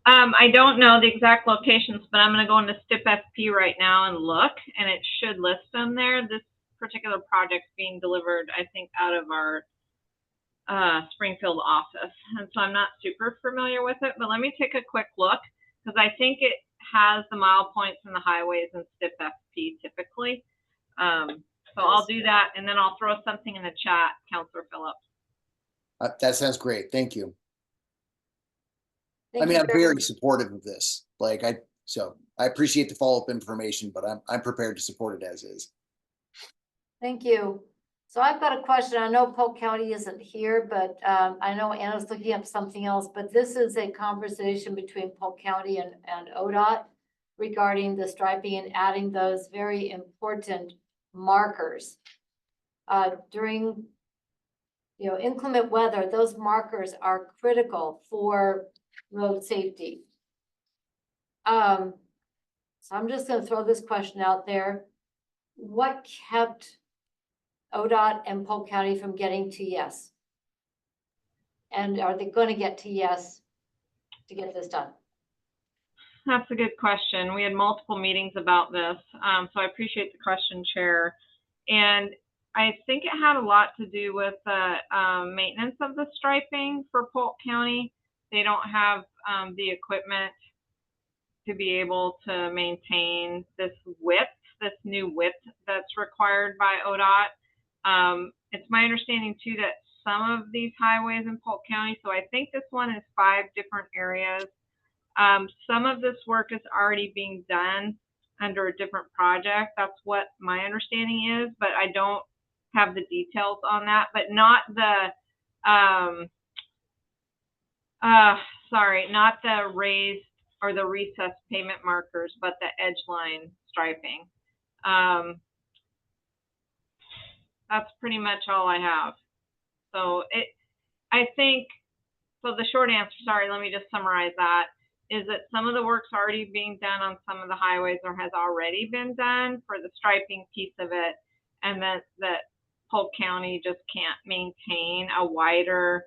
I don't know the exact locations, but I'm going to go into STIP FP right now and look, and it should list them there. This particular project's being delivered, I think, out of our Springfield office. And so I'm not super familiar with it, but let me take a quick look, because I think it has the mile points and the highways in STIP FP typically. So I'll do that, and then I'll throw something in the chat, Councilor Phillips. That sounds great. Thank you. Thank I mean, you I'm very supportive of this. Like so I appreciate the follow-up information, but I'm prepared to support it as is. Thank you. So I've got a question. I know Polk County isn't here, but I know Anna's looking up something else, but this is a conversation between Polk County and ODOT regarding the striping and adding those very important markers. During, inclement weather, those markers are critical for road safety. So I'm just gonna throw this question out there. What kept ODOT and Polk County from getting to yes? And are they going to get to yes to get this done? That's a good question. We had multiple meetings about this, so I appreciate the question, Chair. And I think it had a lot to do with the maintenance of the striping for Polk County. They don't have the equipment to be able to maintain this width, this new width that's required by ODOT. It's my understanding too that some of these highways in Polk County, so I think this one is 5 different areas. Some of this work is already being done under a different project. That's what my understanding is, but I don't have the details on that, but not the, not the raised or the recessed pavement markers, but the edge line striping. That's pretty much all I have. So I think, so the short answer, sorry, let me just summarize that, is that some of the work's already being done on some of the highways or has already been done for the striping piece of it, and that Polk County just can't maintain a wider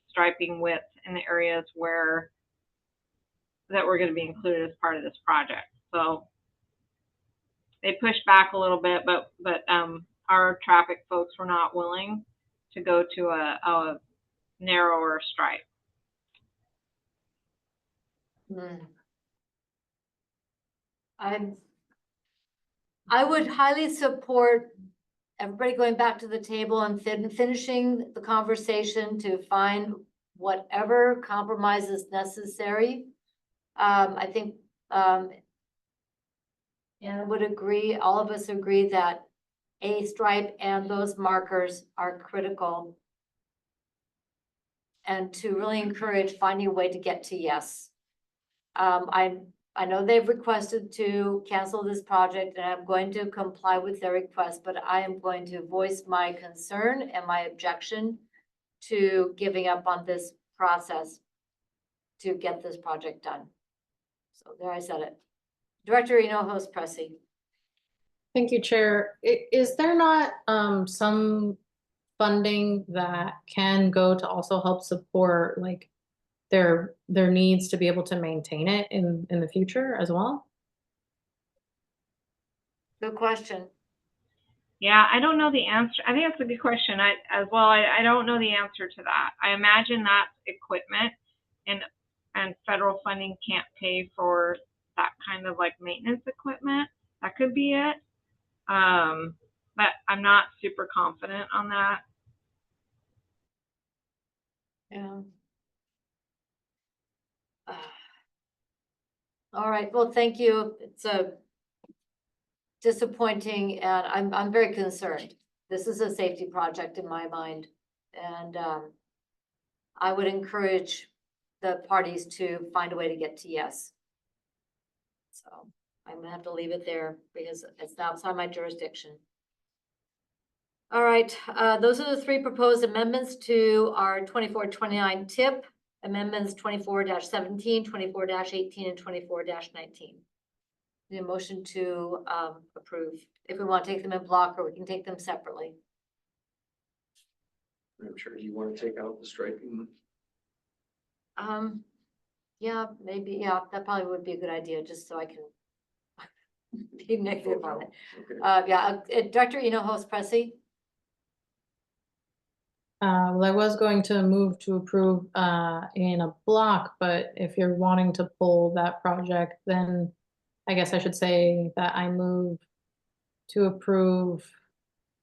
striping width in the areas that were going to be included as part of this project. So they pushed back a little bit, but our traffic folks were not willing to go to a narrower stripe. I would highly support everybody going back to the table and finishing the conversation to find whatever compromise is necessary. I think Anna would agree, all of us agree that a stripe and those markers are critical. And to really encourage finding a way to get to yes. I know they've requested to cancel this project, and I'm going to comply with their request, but I am going to voice my concern and my objection to giving up on this process to get this project done. So there, I said it. Director Hinojosa Pressy. Thank you, Chair. Is there not some funding that can go to also help support like their needs to be able to maintain it in the future as well? Good question. Yeah, I don't know the answer. I think that's a good question. I don't know the answer to that. I imagine that equipment and federal funding can't pay for that kind of like maintenance equipment. That could be it. But I'm not super confident on that. Yeah. All right, well, thank you. It's a disappointing, and I'm very concerned. This is a safety project in my mind, and I would encourage the parties to find a way to get to yes. So I'm gonna have to leave it there because it's outside my jurisdiction. All right, those are the 3 proposed amendments to our 24-29 TIP, amendments 24-17, 24-18, and 24-19. The motion to approve, if we want to take them in block, or we can take them separately. I'm sure you want to take out the striping. Yeah, maybe, yeah, that probably would be a good idea, just so I can be negative on it. Okay. Yeah, Director Hinojosa Pressy. Well, I was going to move to approve in a block, but if you're wanting to pull that project, then I guess I should say that I move to approve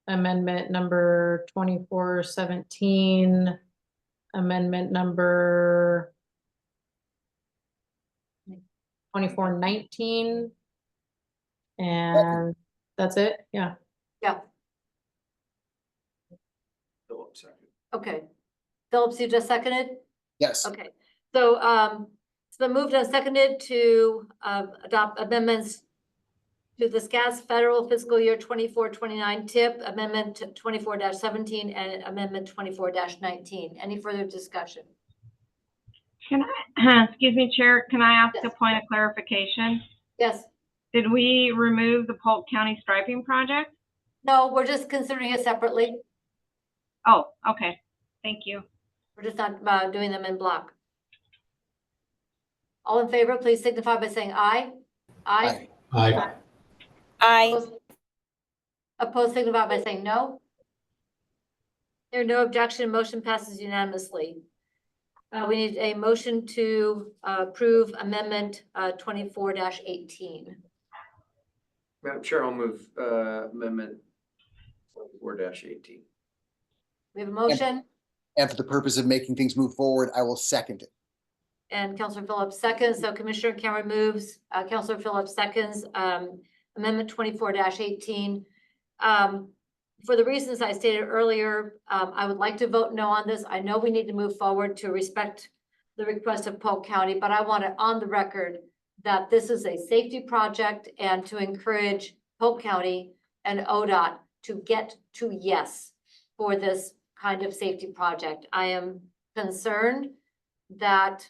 amendment number 2417, amendment number 2419, and that's it. Yeah. Yeah. Okay. Phillips, you just seconded? Yes. Okay, so, it's been moved and seconded to, adopt amendments to the SKATS federal fiscal year 24-29 tip, amendment 24-17 and amendment 24-19. Any further discussion? Can I, excuse me, Chair, can I ask a Yes. point of clarification? Yes, Did we remove the Polk County striping project? no, we're just considering it separately. Oh, okay, thank you. We're just not, doing them in block. All in favor, please signify by saying aye. Aye. Aye. Opposed- Opposed, signify by saying no. There are no objection, motion passes unanimously. We need a motion to approve amendment 24-18. Madam Chair, I'll move amendment 4-18. We have a motion, And for the purpose of making things move forward, I will second it. and Councilor Phillips seconds, so Commissioner Cameron moves, Councilor Phillips seconds, amendment 24-18. For the reasons I stated earlier, I would like to vote no on this. I know we need to move forward to respect the request of Polk County, but I want it on the record that this is a safety project and to encourage Polk County and ODOT to get to yes for this kind of safety project. I am concerned that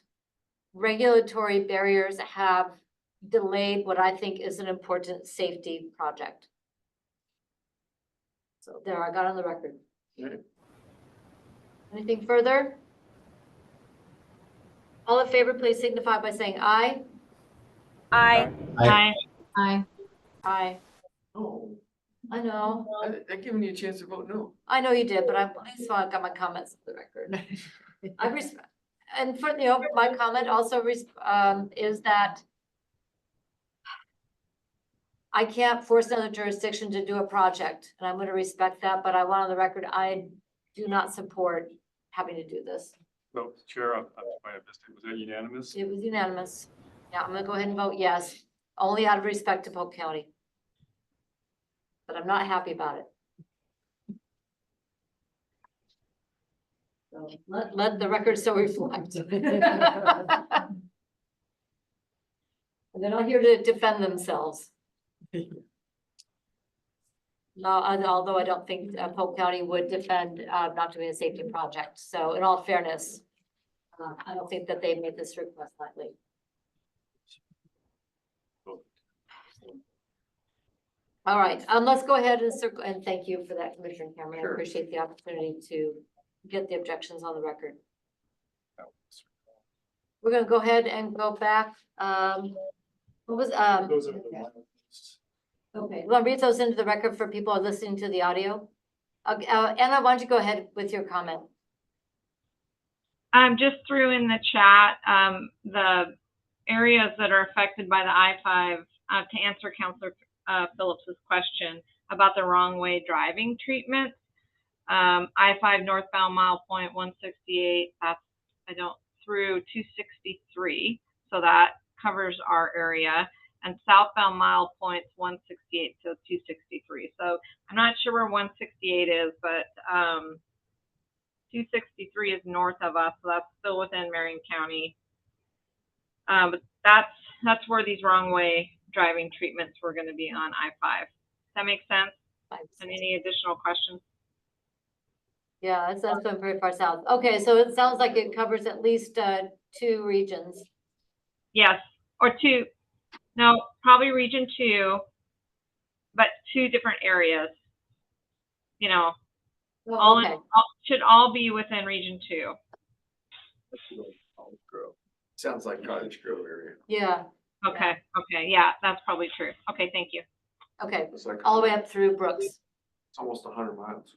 regulatory barriers have delayed what I think is an important safety project. So there, I got on the record. Right. Anything further? All in favor, please signify by saying aye. Aye. Aye. Aye. Aye. Oh, I know, I've given you a chance to vote no. I know you did, but I'm, at least I got my comments on the record. I respect, and for, you know, my comment also is that I can't force another jurisdiction to do a project, and I'm gonna respect that, but I want on the record, I do not support having to do this. So, Chair, I might have missed it. Was that unanimous? It was unanimous. Yeah, I'm gonna go ahead and vote yes, only out of respect to Polk County. But I'm not happy about it. So let the record so reflect. They're not here to defend themselves. No, although I don't think Polk County would defend not doing a safety project. So in all fairness, I don't think that they made this request lightly. All right, let's go ahead and circle, and thank you for that, Commissioner Cameron. I Sure. appreciate the opportunity to get the objections on the record. We're gonna go ahead and go back. What was, Those are the ones. okay, well, read those into the record for people listening to the audio. Anna, why don't you go ahead with your comment? Just threw in the chat, the areas that are affected by the I-5, to answer Councilor Phillips's question about the wrong way driving treatment. I-5 northbound mile point 168, that's, through 263. So that covers our area. And southbound mile points 168 to 263. So I'm not sure where 168 is, but 263 is north of us, so that's still within Marion County. But that's where these wrong way driving treatments were going to be on I-5. Does that make sense? And any additional questions? Yeah, that's been pretty far south. Okay, so it sounds like it covers at least 2 regions. Yes, or 2. No, probably region 2, but 2 different areas. You know, Oh, okay. should all be within region 2. Olive Grove. Sounds like Cottage Grove area. Yeah, Okay, okay, yeah, that's probably true. Okay, thank you. okay, It's like all the way up through Brooks. It's almost 100 miles.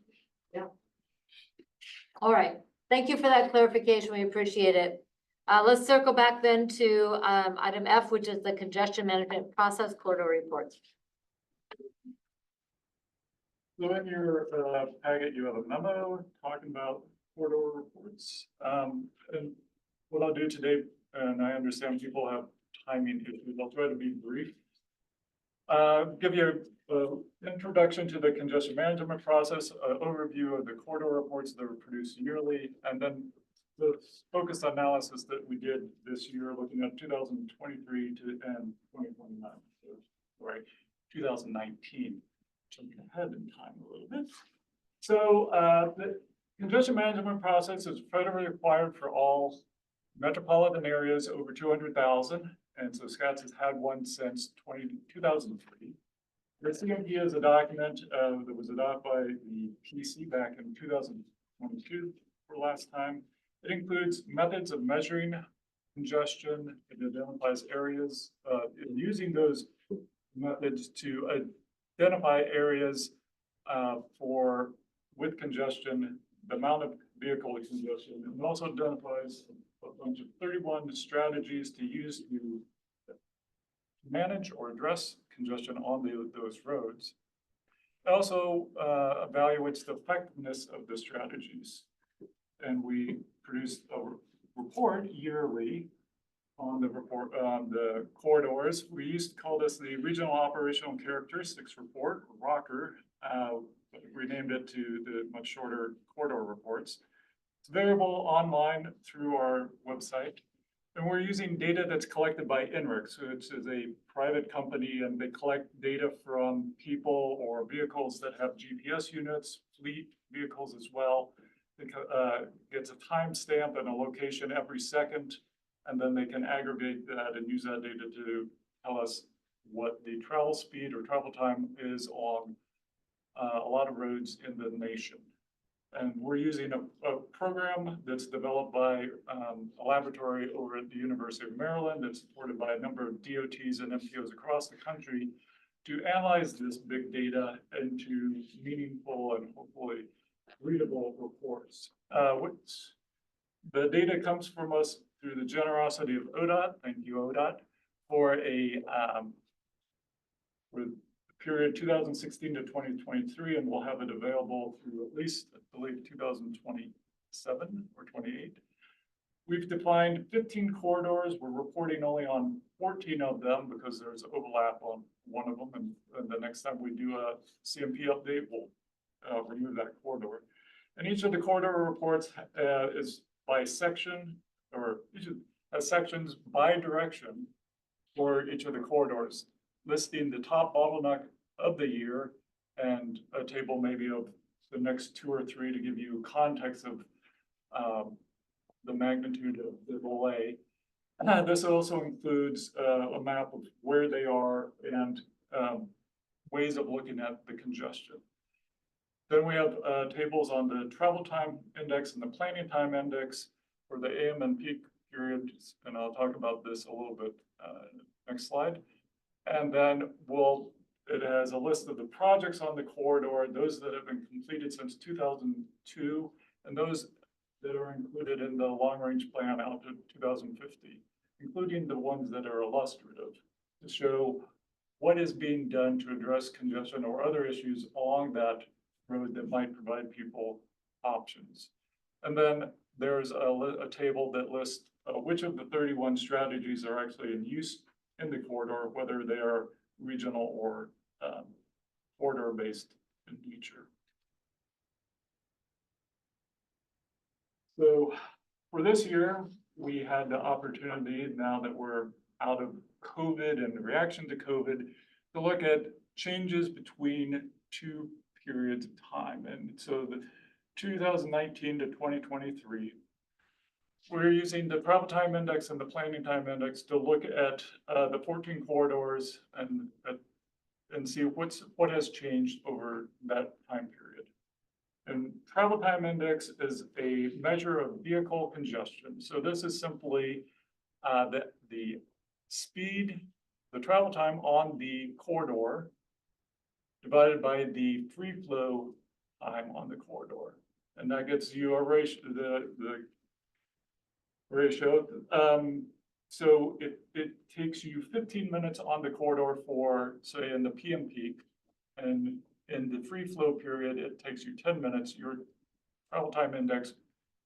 All right, thank you for that clarification. We appreciate it. Let's circle back then to item F, which is the congestion management process corridor reports. So in your packet, you have a memo talking about corridor reports. And what I'll do today, and I understand people have timing issues, I'll try to be brief. Give you Introduction to the congestion management process, overview of the corridor reports that were produced yearly, and then the focused analysis that we did this year, looking at 2023 to and 2029. Sorry, 2019. Jumping ahead in time a little bit. So the congestion management process is federally required for all metropolitan areas over 200,000, and so SKATS has had one since 2003. The CMP is a document that was adopted by the PC back in 2022 for last time. It includes methods of measuring congestion. It identifies areas, using those methods to identify areas with congestion, the amount of vehicle congestion, and also identifies a bunch of 31 strategies to use to manage or address congestion on those roads. It also evaluates the effectiveness of the strategies. And we produce a report yearly on the corridors. We used to call this the Regional Operational Characteristics Report, or ROCKR. We named it to the much shorter corridor reports. It's available online through our website. And we're using data that's collected by INRIC, which is a private company, and they collect data from people or vehicles that have GPS units, fleet vehicles as well. It gets a timestamp and a location every second, and then they can aggregate that and use that data to tell us what the travel speed or travel time is on a lot of roads in the nation. And we're using a program that's developed by a laboratory over at the University of Maryland that's supported by a number of DOTs and MPOs across the country to analyze this big data into meaningful and hopefully readable reports. The data comes from us through the generosity of ODOT. Thank you, ODOT, for with period 2016 to 2023, and we'll have it available through at least, I believe, 2027 or 28. We've defined 15 corridors. We're reporting only on 14 of them because there's overlap on one of them, and the next time we do a CMP update, we'll remove that corridor. And each of the corridor reports is by section, or each has sections by direction for each of the corridors, listing the top bottleneck of the year and a table maybe of the next 2 or 3 to give you context of the magnitude of the delay. This also includes a map of where they are and ways of looking at the congestion. Then we have tables on the travel time index and the planning time index for the AM and peak periods, and I'll talk about this a little bit next slide. And then it has a list of the projects on the corridor, those that have been completed since 2002, and those that are included in the long-range plan out to 2050, including the ones that are illustrative, to show what is being done to address congestion or other issues along that road that might provide people options. And then there's a table that lists which of the 31 strategies are actually in use in the corridor, whether they are regional or corridor-based in nature. So for this year, we had the opportunity, now that we're out of COVID and the reaction to COVID, to look at changes between 2 periods of time. And so the 2019 to 2023, we're using the travel time index and the planning time index to look at the 14 corridors and see what has changed over that time period. And travel time index is a measure of vehicle congestion. So this is simply the speed, the travel time on the corridor divided by the free flow time on the corridor. And that gets you a ratio, the ratio. So it takes you 15 minutes on the corridor for, say, in the PM peak, and in the free flow period, it takes you 10 minutes. Your travel time index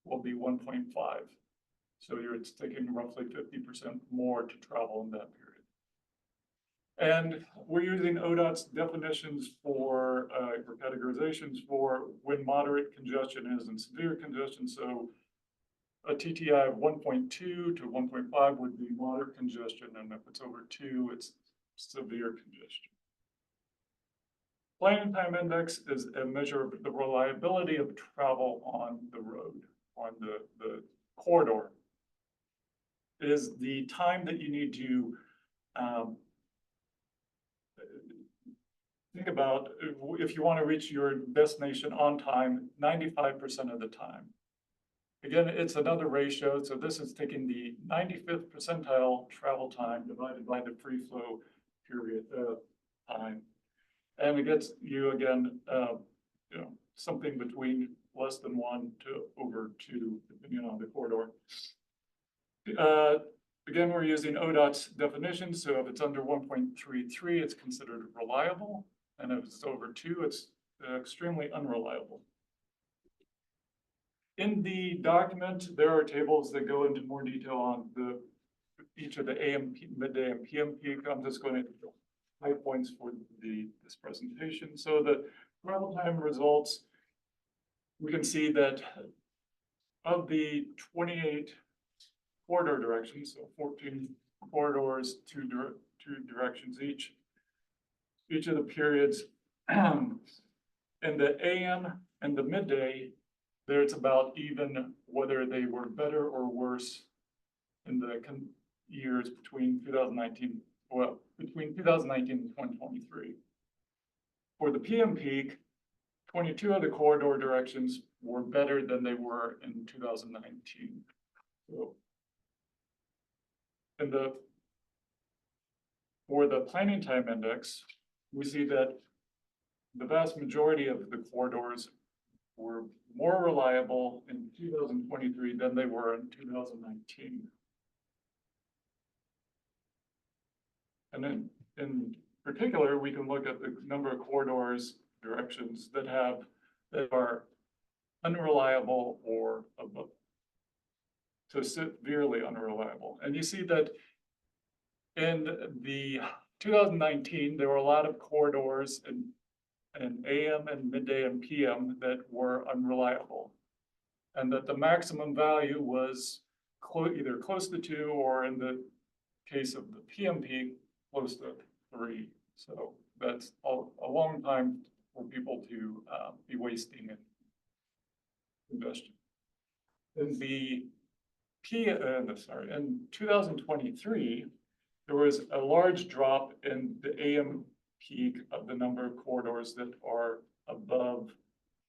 will be 1.5. So it's taking roughly 50% more to travel in that period. And we're using ODOT's definitions for categorizations for when moderate congestion is and severe congestion. So a TTI of 1.2 to 1.5 would be moderate congestion, and if it's over 2, it's severe congestion. Planning time index is a measure of the reliability of travel on the road, on the corridor. It is the time that you need to think about if you want to reach your destination on time, 95% of the time. Again, it's another ratio. So this is taking the 95th percentile travel time divided by the free flow period time. And it gets you again, you know, something between less than 1 to over 2, depending on the corridor. Again, we're using ODOT's definition. So if it's under 1.33, it's considered reliable. And if it's over 2, it's extremely unreliable. In the document, there are tables that go into more detail on each of the AM, midday, and PM peak. I'm just going to high points for this presentation. So the travel time results, we can see that of the 28 corridor directions, so 14 corridors, two directions each of the periods in the AM and the midday, there it's about even whether they were better or worse in the years between 2019, well, between 2019 and 2023. For the PM peak, 22 of the corridor directions were better than they were in 2019. So, for the planning time index, we see that the vast majority of the corridors were more reliable in 2023 than they were in 2019. And then in particular, we can look at the number of corridors directions that are unreliable or above, so severely unreliable. And you see that in the 2019, there were a lot of corridors in AM and midday and PM that were unreliable, and that the maximum value was either close to 2 or in the case of the PM peak, close to 3. So that's a long time for people to be wasting in congestion. In in 2023, there was a large drop in the AM peak of the number of corridors that are above,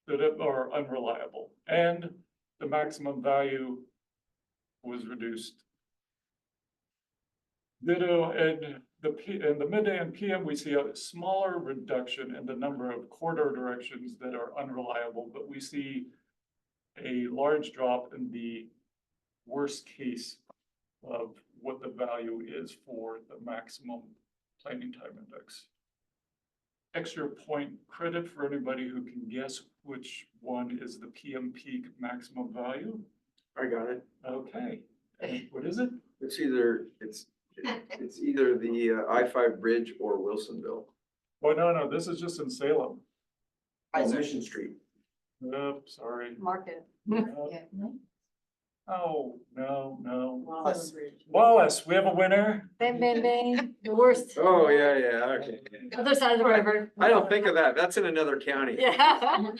that are unreliable, and the maximum value was reduced. Ditto in the midday and PM, we see a smaller reduction in the number of corridor directions that are unreliable, but we see a large drop in the worst case of what the value is for the maximum planning time index. Extra point credit for anybody who can guess which one is the PM peak maximum value. I got it. Okay, what is it? It's either the I-5 bridge or Wilsonville. Oh, no, this is just in Salem. Oh, Mission Street. Oh, sorry. Market. Oh, no. Wallace. Wallace, we have a winner. Bang, bang, bang, the worst. Oh, yeah, okay. Other side of the river. I don't think of that. That's in another county. Yeah.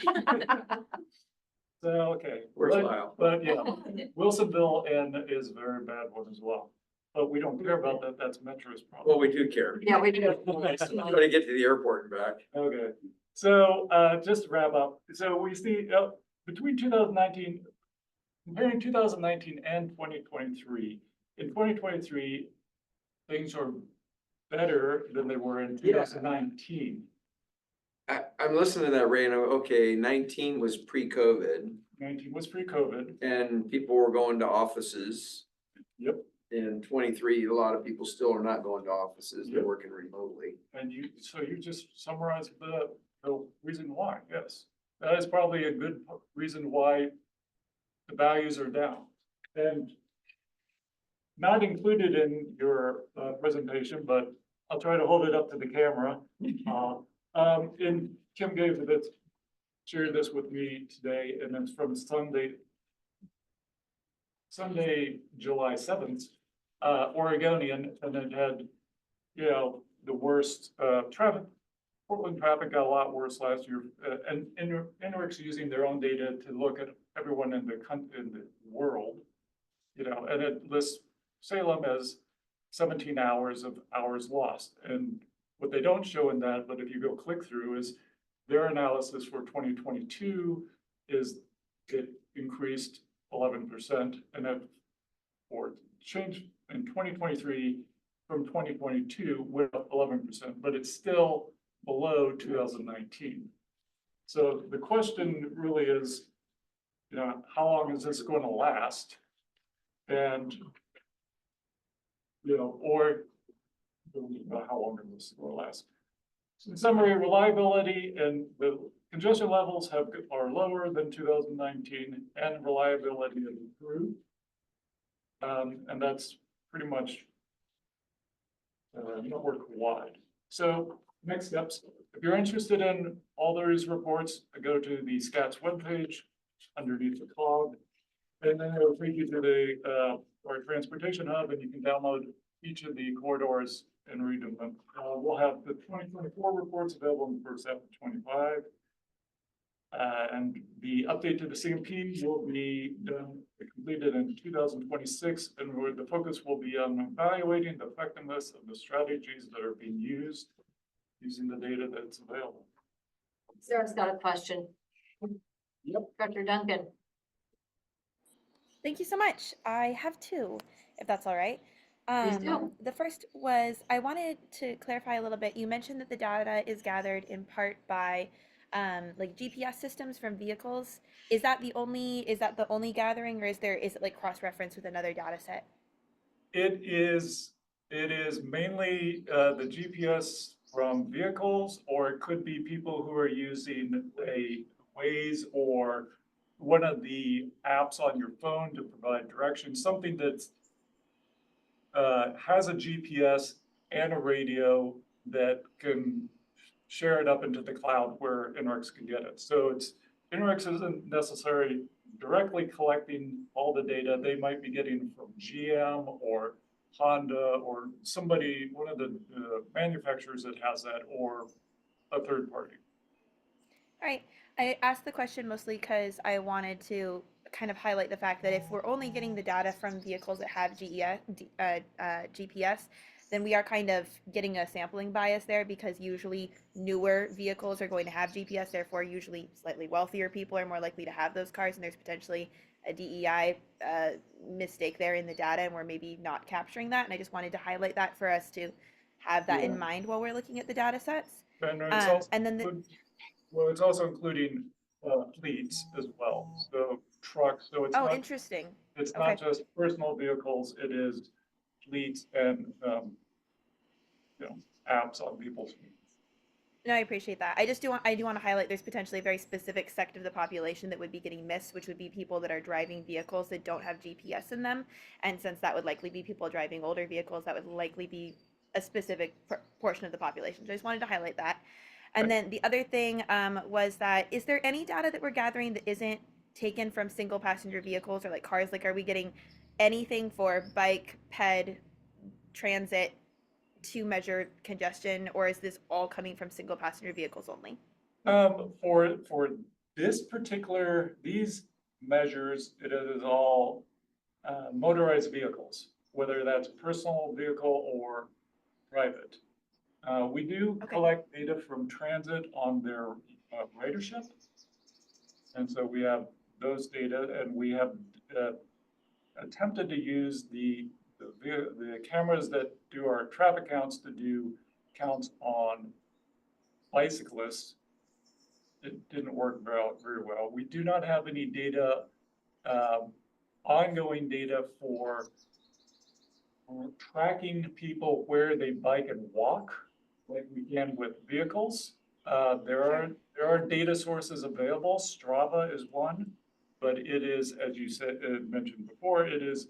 So, okay. Worthwhile. But yeah, Wilsonville is a very bad one as well. But we don't care about that. That's Metro's problem. Well, we do care. Yeah, we do. I'm going to get to the airport and back. Okay, so just to wrap up, so we see between 2019, comparing 2019 and 2023, in 2023, things are better than they were in 2019. I'm listening to that, Ray, and okay, 19 was pre-COVID. 19 was pre-COVID. And people were going to offices. Yep. In 23, a lot of people still are not going to offices. They're Yep. working remotely. And you just summarized the reason why. Yes, that is probably a good reason why the values are down. And not included in your presentation, but I'll try to hold it up to the camera. And Kim shared this with me today, and it's from Sunday, July 7th, Oregonian, and it had, the worst, traffic. Portland traffic got a lot worse last year, and NREC's using their own data to look at everyone in the world, and it lists Salem as 17 hours lost. And what they don't show in that, but if you go click through, is their analysis for 2022 is it increased 11%, and then or change in 2023 from 2022 went up 11%, but it's still below 2019. So the question really is, how long is this going to last? And, or how long is this going to last? In summary, reliability and the congestion levels are lower than 2019, and reliability has improved. And that's pretty much network-wide. So next steps, if you're interested in all those reports, go to the SKATS webpage underneath the cog, and then it'll take you to the our transportation hub, and you can download each of the corridors and read them. We'll have the 2024 reports available in the first half of 25. And the update to the CMP will be completed in 2026, and the focus will be on evaluating the effectiveness of the strategies that are being used using the data that's available. Sarah's got a question. Yep. Director Duncan. Thank you so much. I have two, if that's all right. Please do. The first was I wanted to clarify a little bit. You mentioned that the data is gathered in part by like GPS systems from vehicles. Is that the only gathering, or is it like cross-referenced with another data set? It is mainly the GPS from vehicles, or it could be people who are using a Waze or one of the apps on your phone to provide directions, something that's has a GPS and a radio that can share it up into the cloud where NRECs can get it. So NRECs isn't necessarily directly collecting all the data. They might be getting from GM or Honda or somebody, one of the manufacturers that has that, or a third party. All right. I asked the question mostly because I wanted to kind of highlight the fact that if we're only getting the data from vehicles that have GPS, then we are kind of getting a sampling bias there, because usually newer vehicles are going to have GPS, therefore usually slightly wealthier people are more likely to have those cars, and there's potentially a DEI mistake there in the data, and we're maybe not capturing that. And I just wanted to highlight that for us to have that in mind while we're looking at the data sets. And it's also, and then it's also including fleets as well, so trucks. So it's not, interesting. It's not just personal vehicles. It is fleets and apps on people's phones. No, I appreciate that. I do want to highlight there's potentially a very specific sect of the population that would be getting missed, which would be people that are driving vehicles that don't have GPS in them. And since that would likely be people driving older vehicles, that would likely be a specific portion of the population. So I just wanted to highlight that. And then the other thing was that, is there any data that we're gathering that isn't taken from single passenger vehicles or like cars? Like, are we getting anything for bike, ped, transit to measure congestion, or is this all coming from single passenger vehicles only? For these measures, it is all motorized vehicles, whether that's personal vehicle or private. We do collect data from transit on their ridership. And so we have those data, and we have attempted to use the cameras that do our traffic counts to do counts on bicyclists. It didn't work very well. We do not have any data, ongoing data for tracking people where they bike and walk, like we can with vehicles. There are data sources available. Strava is one, but it is, as you said, mentioned before, it is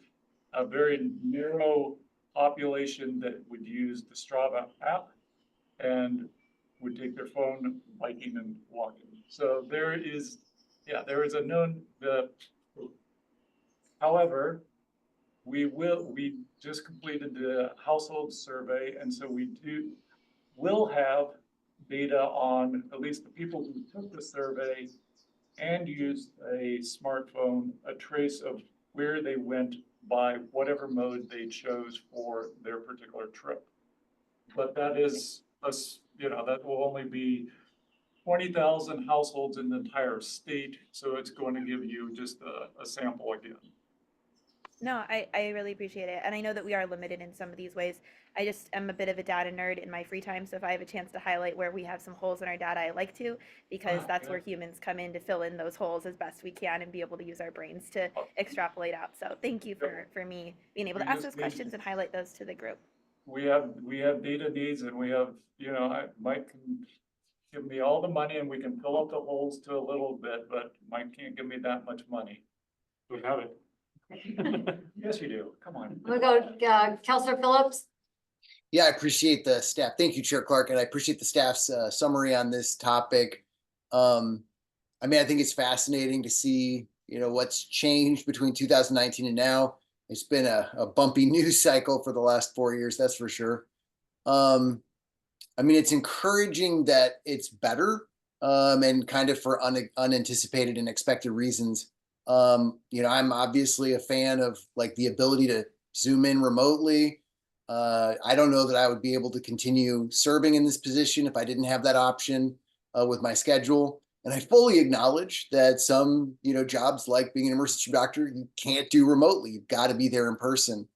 a very narrow population that would use the Strava app and would take their phone biking and walking. So there is a known, however, we just completed the household survey, and so will have data on at least the people who took the survey and used a smartphone, a trace of where they went by whatever mode they chose for their particular trip. But that is, that will only be 20,000 households in the entire state, so it's going to give you just a sample again. No, I really appreciate it. And I know that we are limited in some of these ways. I just am a bit of a data nerd in my free time. So if I have a chance to highlight where we have some holes in our data, I like to, because that's where humans come in to fill in those holes as best we can and be able to use our brains to extrapolate out. So thank you for me being able to ask those questions and highlight those to the group. We have data needs, and we have, Mike can give me all the money and we can fill up the holes to a little bit, but Mike can't give me that much money. We have it. Yes, you do. Come on. I'm gonna go, Counselor Phillips. Yeah, I appreciate the staff. Thank you, Chair Clark, and I appreciate the staff's summary on this topic. I mean, I think it's fascinating to see, what's changed between 2019 and now. It's been a bumpy news cycle for the last 4 years, that's for sure. I mean, it's encouraging that it's better, and kind of for unanticipated and expected reasons. I'm obviously a fan of like the ability to zoom in remotely. I don't know that I would be able to continue serving in this position if I didn't have that option with my schedule. And I fully acknowledge that some, jobs like being an emergency doctor, you can't do remotely. You've got to be there in person.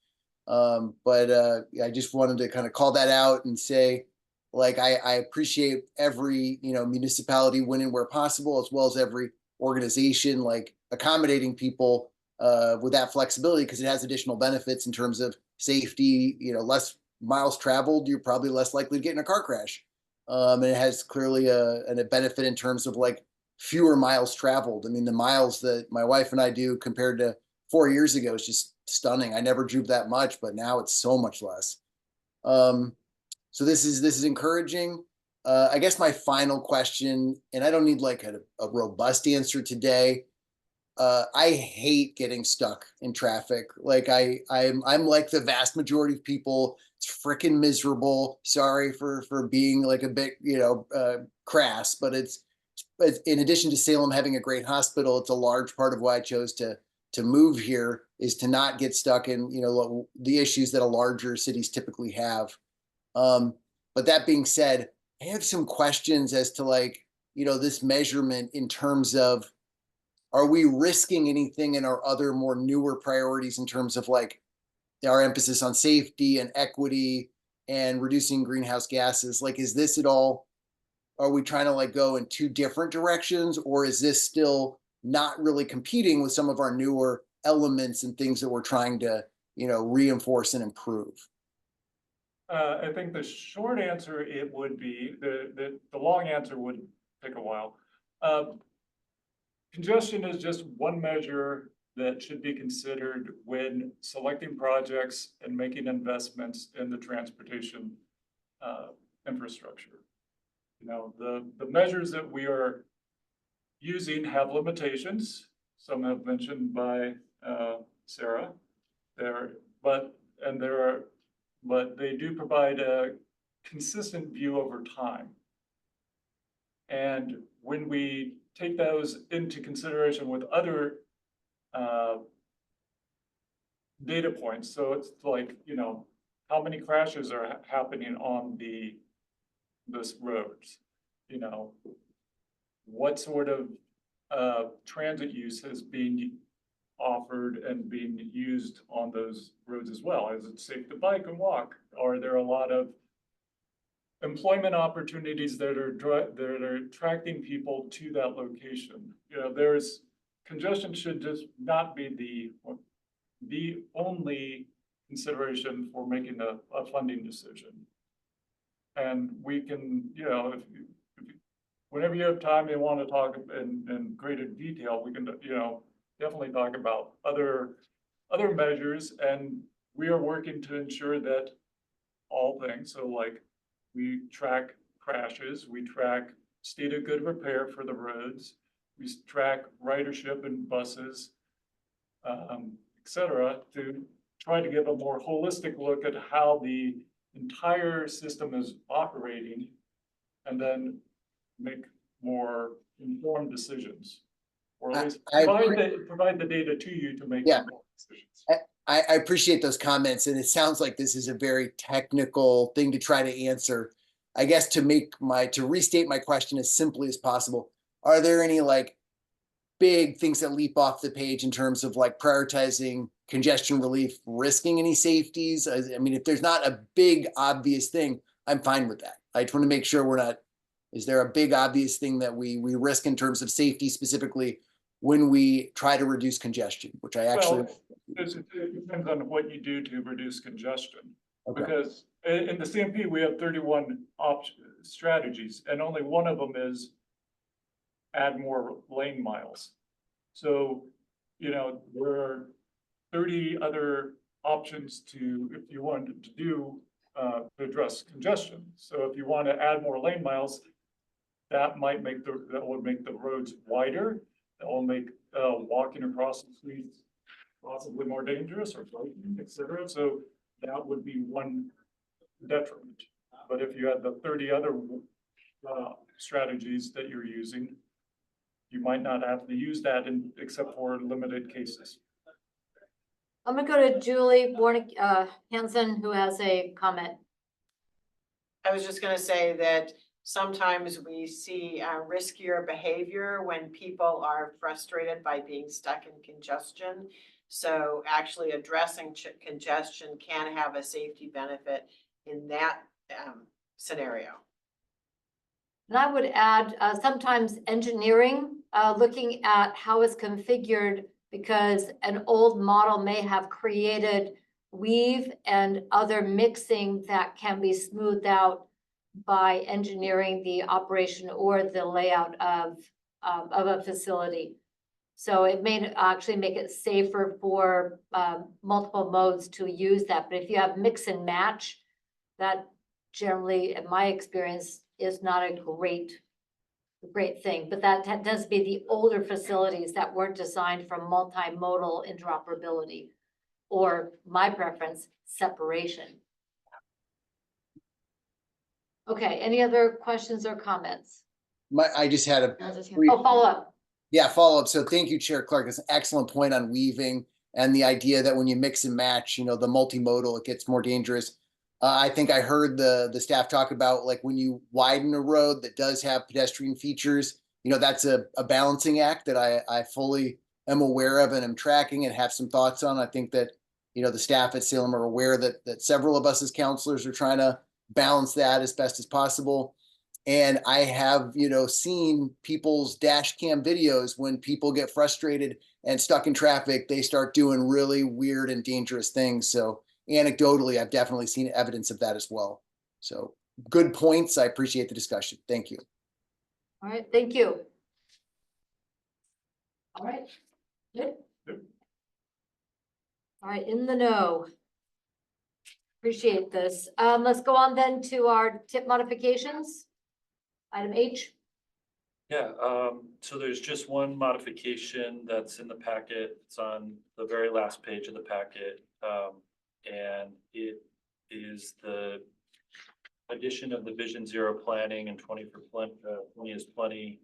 But I just wanted to kind of call that out and say, like, I appreciate every, municipality winning where possible, as well as every organization, like accommodating people with that flexibility, because it has additional benefits in terms of safety, less miles traveled, you're probably less likely to get in a car crash. And it has clearly a benefit in terms of like fewer miles traveled. I mean, the miles that my wife and I do compared to 4 years ago is just stunning. I never drove that much, but now it's so much less. So this is encouraging. I guess my final question, and I don't need like a robust answer today. I hate getting stuck in traffic. Like I'm like the vast majority of people. It's freaking miserable. Sorry for being like a bit, crass, but it's in addition to Salem having a great hospital, it's a large part of why I chose to move here, is to not get stuck in, the issues that a larger cities typically have. But that being said, I have some questions as to like, this measurement in terms of, are we risking anything in our other more newer priorities in terms of like our emphasis on safety and equity and reducing greenhouse gases? Like, is this at all, are we trying to like go in two different directions, or is this still not really competing with some of our newer elements and things that we're trying to, reinforce and improve? I think the short answer, it would be, the long answer would take a while. Congestion is just one measure that should be considered when selecting projects and making investments in the transportation infrastructure. The measures that we are using have limitations. Some have mentioned by Sarah there, but they do provide a consistent view over time. And when we take those into consideration with other data points, so it's like, how many crashes are happening on this roads? What sort of transit use is being offered and being used on those roads as well? Is it safe to bike and walk? Are there a lot of employment opportunities that are attracting people to that location? Congestion should just not be the only consideration for making a funding decision. And we can, whenever you have time and want to talk in greater detail, we can, definitely talk about other measures. And we are working to ensure that all things, so like we track crashes, we track state of good repair for the roads, we track ridership in buses, et cetera, to try to give a more holistic look at how the entire system is operating and then make more informed decisions. Or at least provide the data to you to make informed decisions. I appreciate those comments, and it sounds like this is a very technical thing to try to answer. I guess to restate my question as simply as possible, are there any like big things that leap off the page in terms of like prioritizing congestion relief, risking any safeties? I mean, if there's not a big obvious thing, I'm fine with that. I just want to make sure we're not, is there a big obvious thing that we risk in terms of safety specifically when we try to reduce congestion, which I actually. Well, it depends on what you do to reduce congestion. Okay. Because in the CMP, we have 31 strategies, and only one of them is add more lane miles. So, you know, there are 30 other options to, if you wanted to do, to address congestion. So if you want to add more lane miles, that would make the roads wider. That will make walking across the streets possibly more dangerous or biking, et cetera. So that would be one detriment. But if you had the 30 other strategies that you're using, you might not have to use that except for limited cases. I'm gonna go to Julie Hansen, who has a comment. I was just gonna say that sometimes we see riskier behavior when people are frustrated by being stuck in congestion. So actually addressing congestion can have a safety benefit in that scenario. And I would add, sometimes engineering, looking at how it's configured, because an old model may have created weave and other mixing that can be smoothed out by engineering the operation or the layout of a facility. So it may actually make it safer for multiple modes to use that. But if you have mix and match, that generally, in my experience, is not a great thing. But that tends to be the older facilities that weren't designed for multimodal interoperability, or my preference, separation. Okay, any other questions or comments? I just had a follow up. Yeah, follow up. So thank you, Chair Clark. It's an excellent point on weaving and the idea that when you mix and match, you know, the multimodal, it gets more dangerous. I think I heard the staff talk about like when you widen a road that does have pedestrian features, you know, that's a balancing act that I fully am aware of and am tracking and have some thoughts on. I think that, you know, the staff at Salem are aware that several of us as counselors are trying to balance that as best as possible. And I have, you know, seen people's dash cam videos when people get frustrated and stuck in traffic, they start doing really weird and dangerous things. So anecdotally, I've definitely seen evidence of that as well. So good points. I appreciate the discussion. Thank you. All right, thank you. All right. Good. All right, in the know. Appreciate this. Let's go on then to our tip modifications. Item H. Yeah, so there's just one modification that's in the packet. It's on the very last page of the packet. And it is the addition of the Vision Zero planning and 20 is Plenty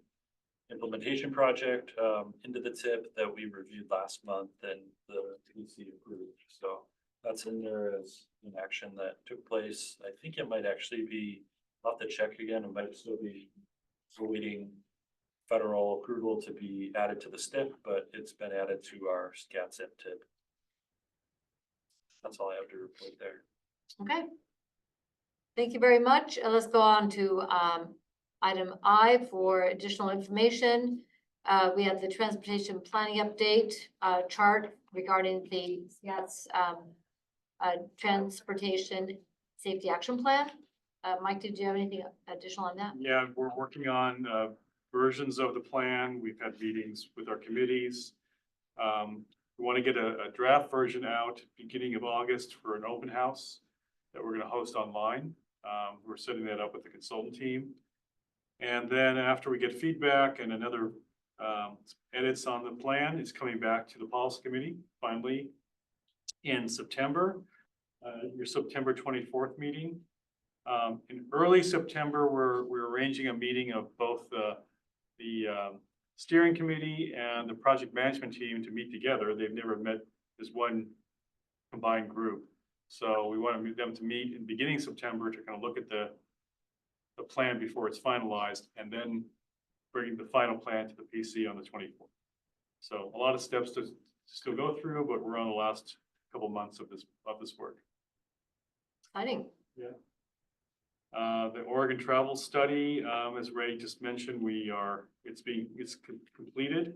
implementation project into the tip that we reviewed last month and the PC approved. So that's in there as an action that took place. I think it might actually be, I'll have to check again. It might still be awaiting federal approval to be added to the STIP, but it's been added to our SKATS MTIP. That's all I have to report there. Okay. Thank you very much. Let's go on to item I for additional information. We have the transportation planning update chart regarding the SKATS transportation safety action plan. Mike, did you have anything additional on that? Yeah, we're working on versions of the plan. We've had meetings with our committees. We want to get a draft version out beginning of August for an open house that we're going to host online. We're setting that up with the consultant team. And then after we get feedback and another edits on the plan, it's coming back to the policy committee finally in September, your September 24th meeting. In early September, we're arranging a meeting of both the steering committee and the project management team to meet together. They've never met as one combined group. So we want them to meet in beginning of September to kind of look at the plan before it's finalized, and then bring the final plan to the PC on the 24th. So a lot of steps to still go through, but we're on the last couple months of this work. Exciting. Yeah. The Oregon travel study, as Ray just mentioned, it's completed.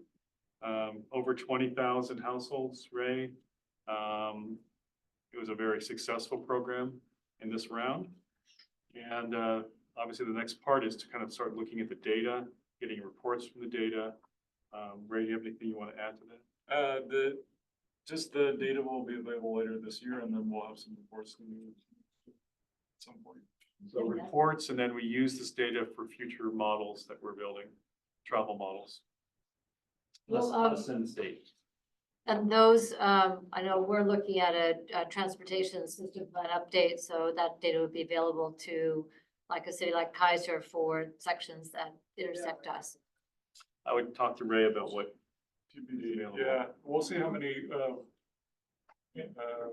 Over 20,000 households, Ray. It was a very successful program in this round. And obviously the next part is to kind of start looking at the data, getting reports from the data. Ray, do you have anything you want to add to that? Just the data will be available later this year, and then we'll have some reports at some point. So reports, and then we use this data for future models that we're building, travel models. Well, Us in the state. And those, I know we're looking at a transportation system plan update, so that data would be available to like a city like Keizer for sections that intersect us. I would talk to Ray about what. Yeah, we'll see how many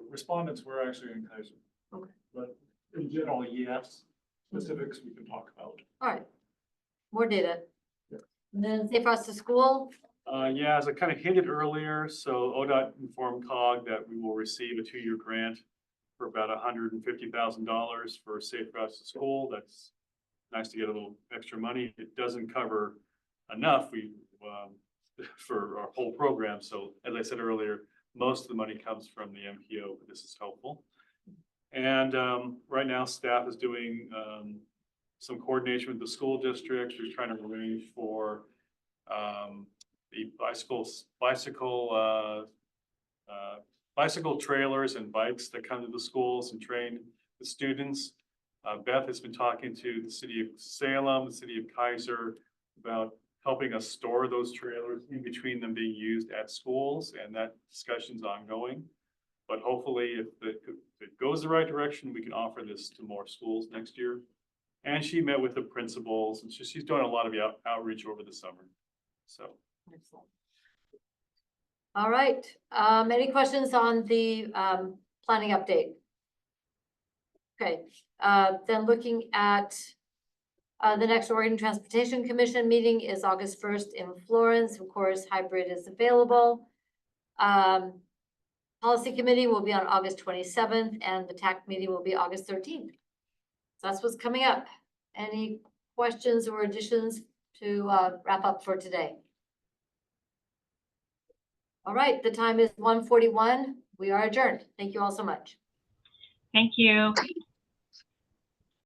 respondents were actually in Keizer. Okay. But in general, yes, specifics we can talk about. All right, more data. And then Safe Routes to School. Yeah, as I kind of hinted earlier, so ODOT informed COG that we will receive a 2-year grant for about $150,000 for Safe Routes to School. That's nice to get a little extra money. It doesn't cover enough for our whole program. So as I said earlier, most of the money comes from the MPO, but this is helpful. And right now staff is doing some coordination with the school district. We're trying to arrange for the bicycle trailers and bikes that come to the schools and train the students. Beth has been talking to the city of Salem, the city of Keizer about helping us store those trailers in between them being used at schools, and that discussion's ongoing. But hopefully if it goes the right direction, we can offer this to more schools next year. And she met with the principals, and she's doing a lot of outreach over the summer. So. Excellent. All right, any questions on the planning update? Okay, then looking at the next Oregon Transportation Commission meeting is August 1st in Florence. Of course, hybrid is available. Policy Committee will be on August 27th, and the TAC meeting will be August 13th. So that's what's coming up. Any questions or additions to wrap up for today? All right, the time is 1:41. We are adjourned. Thank you all so much. Thank you.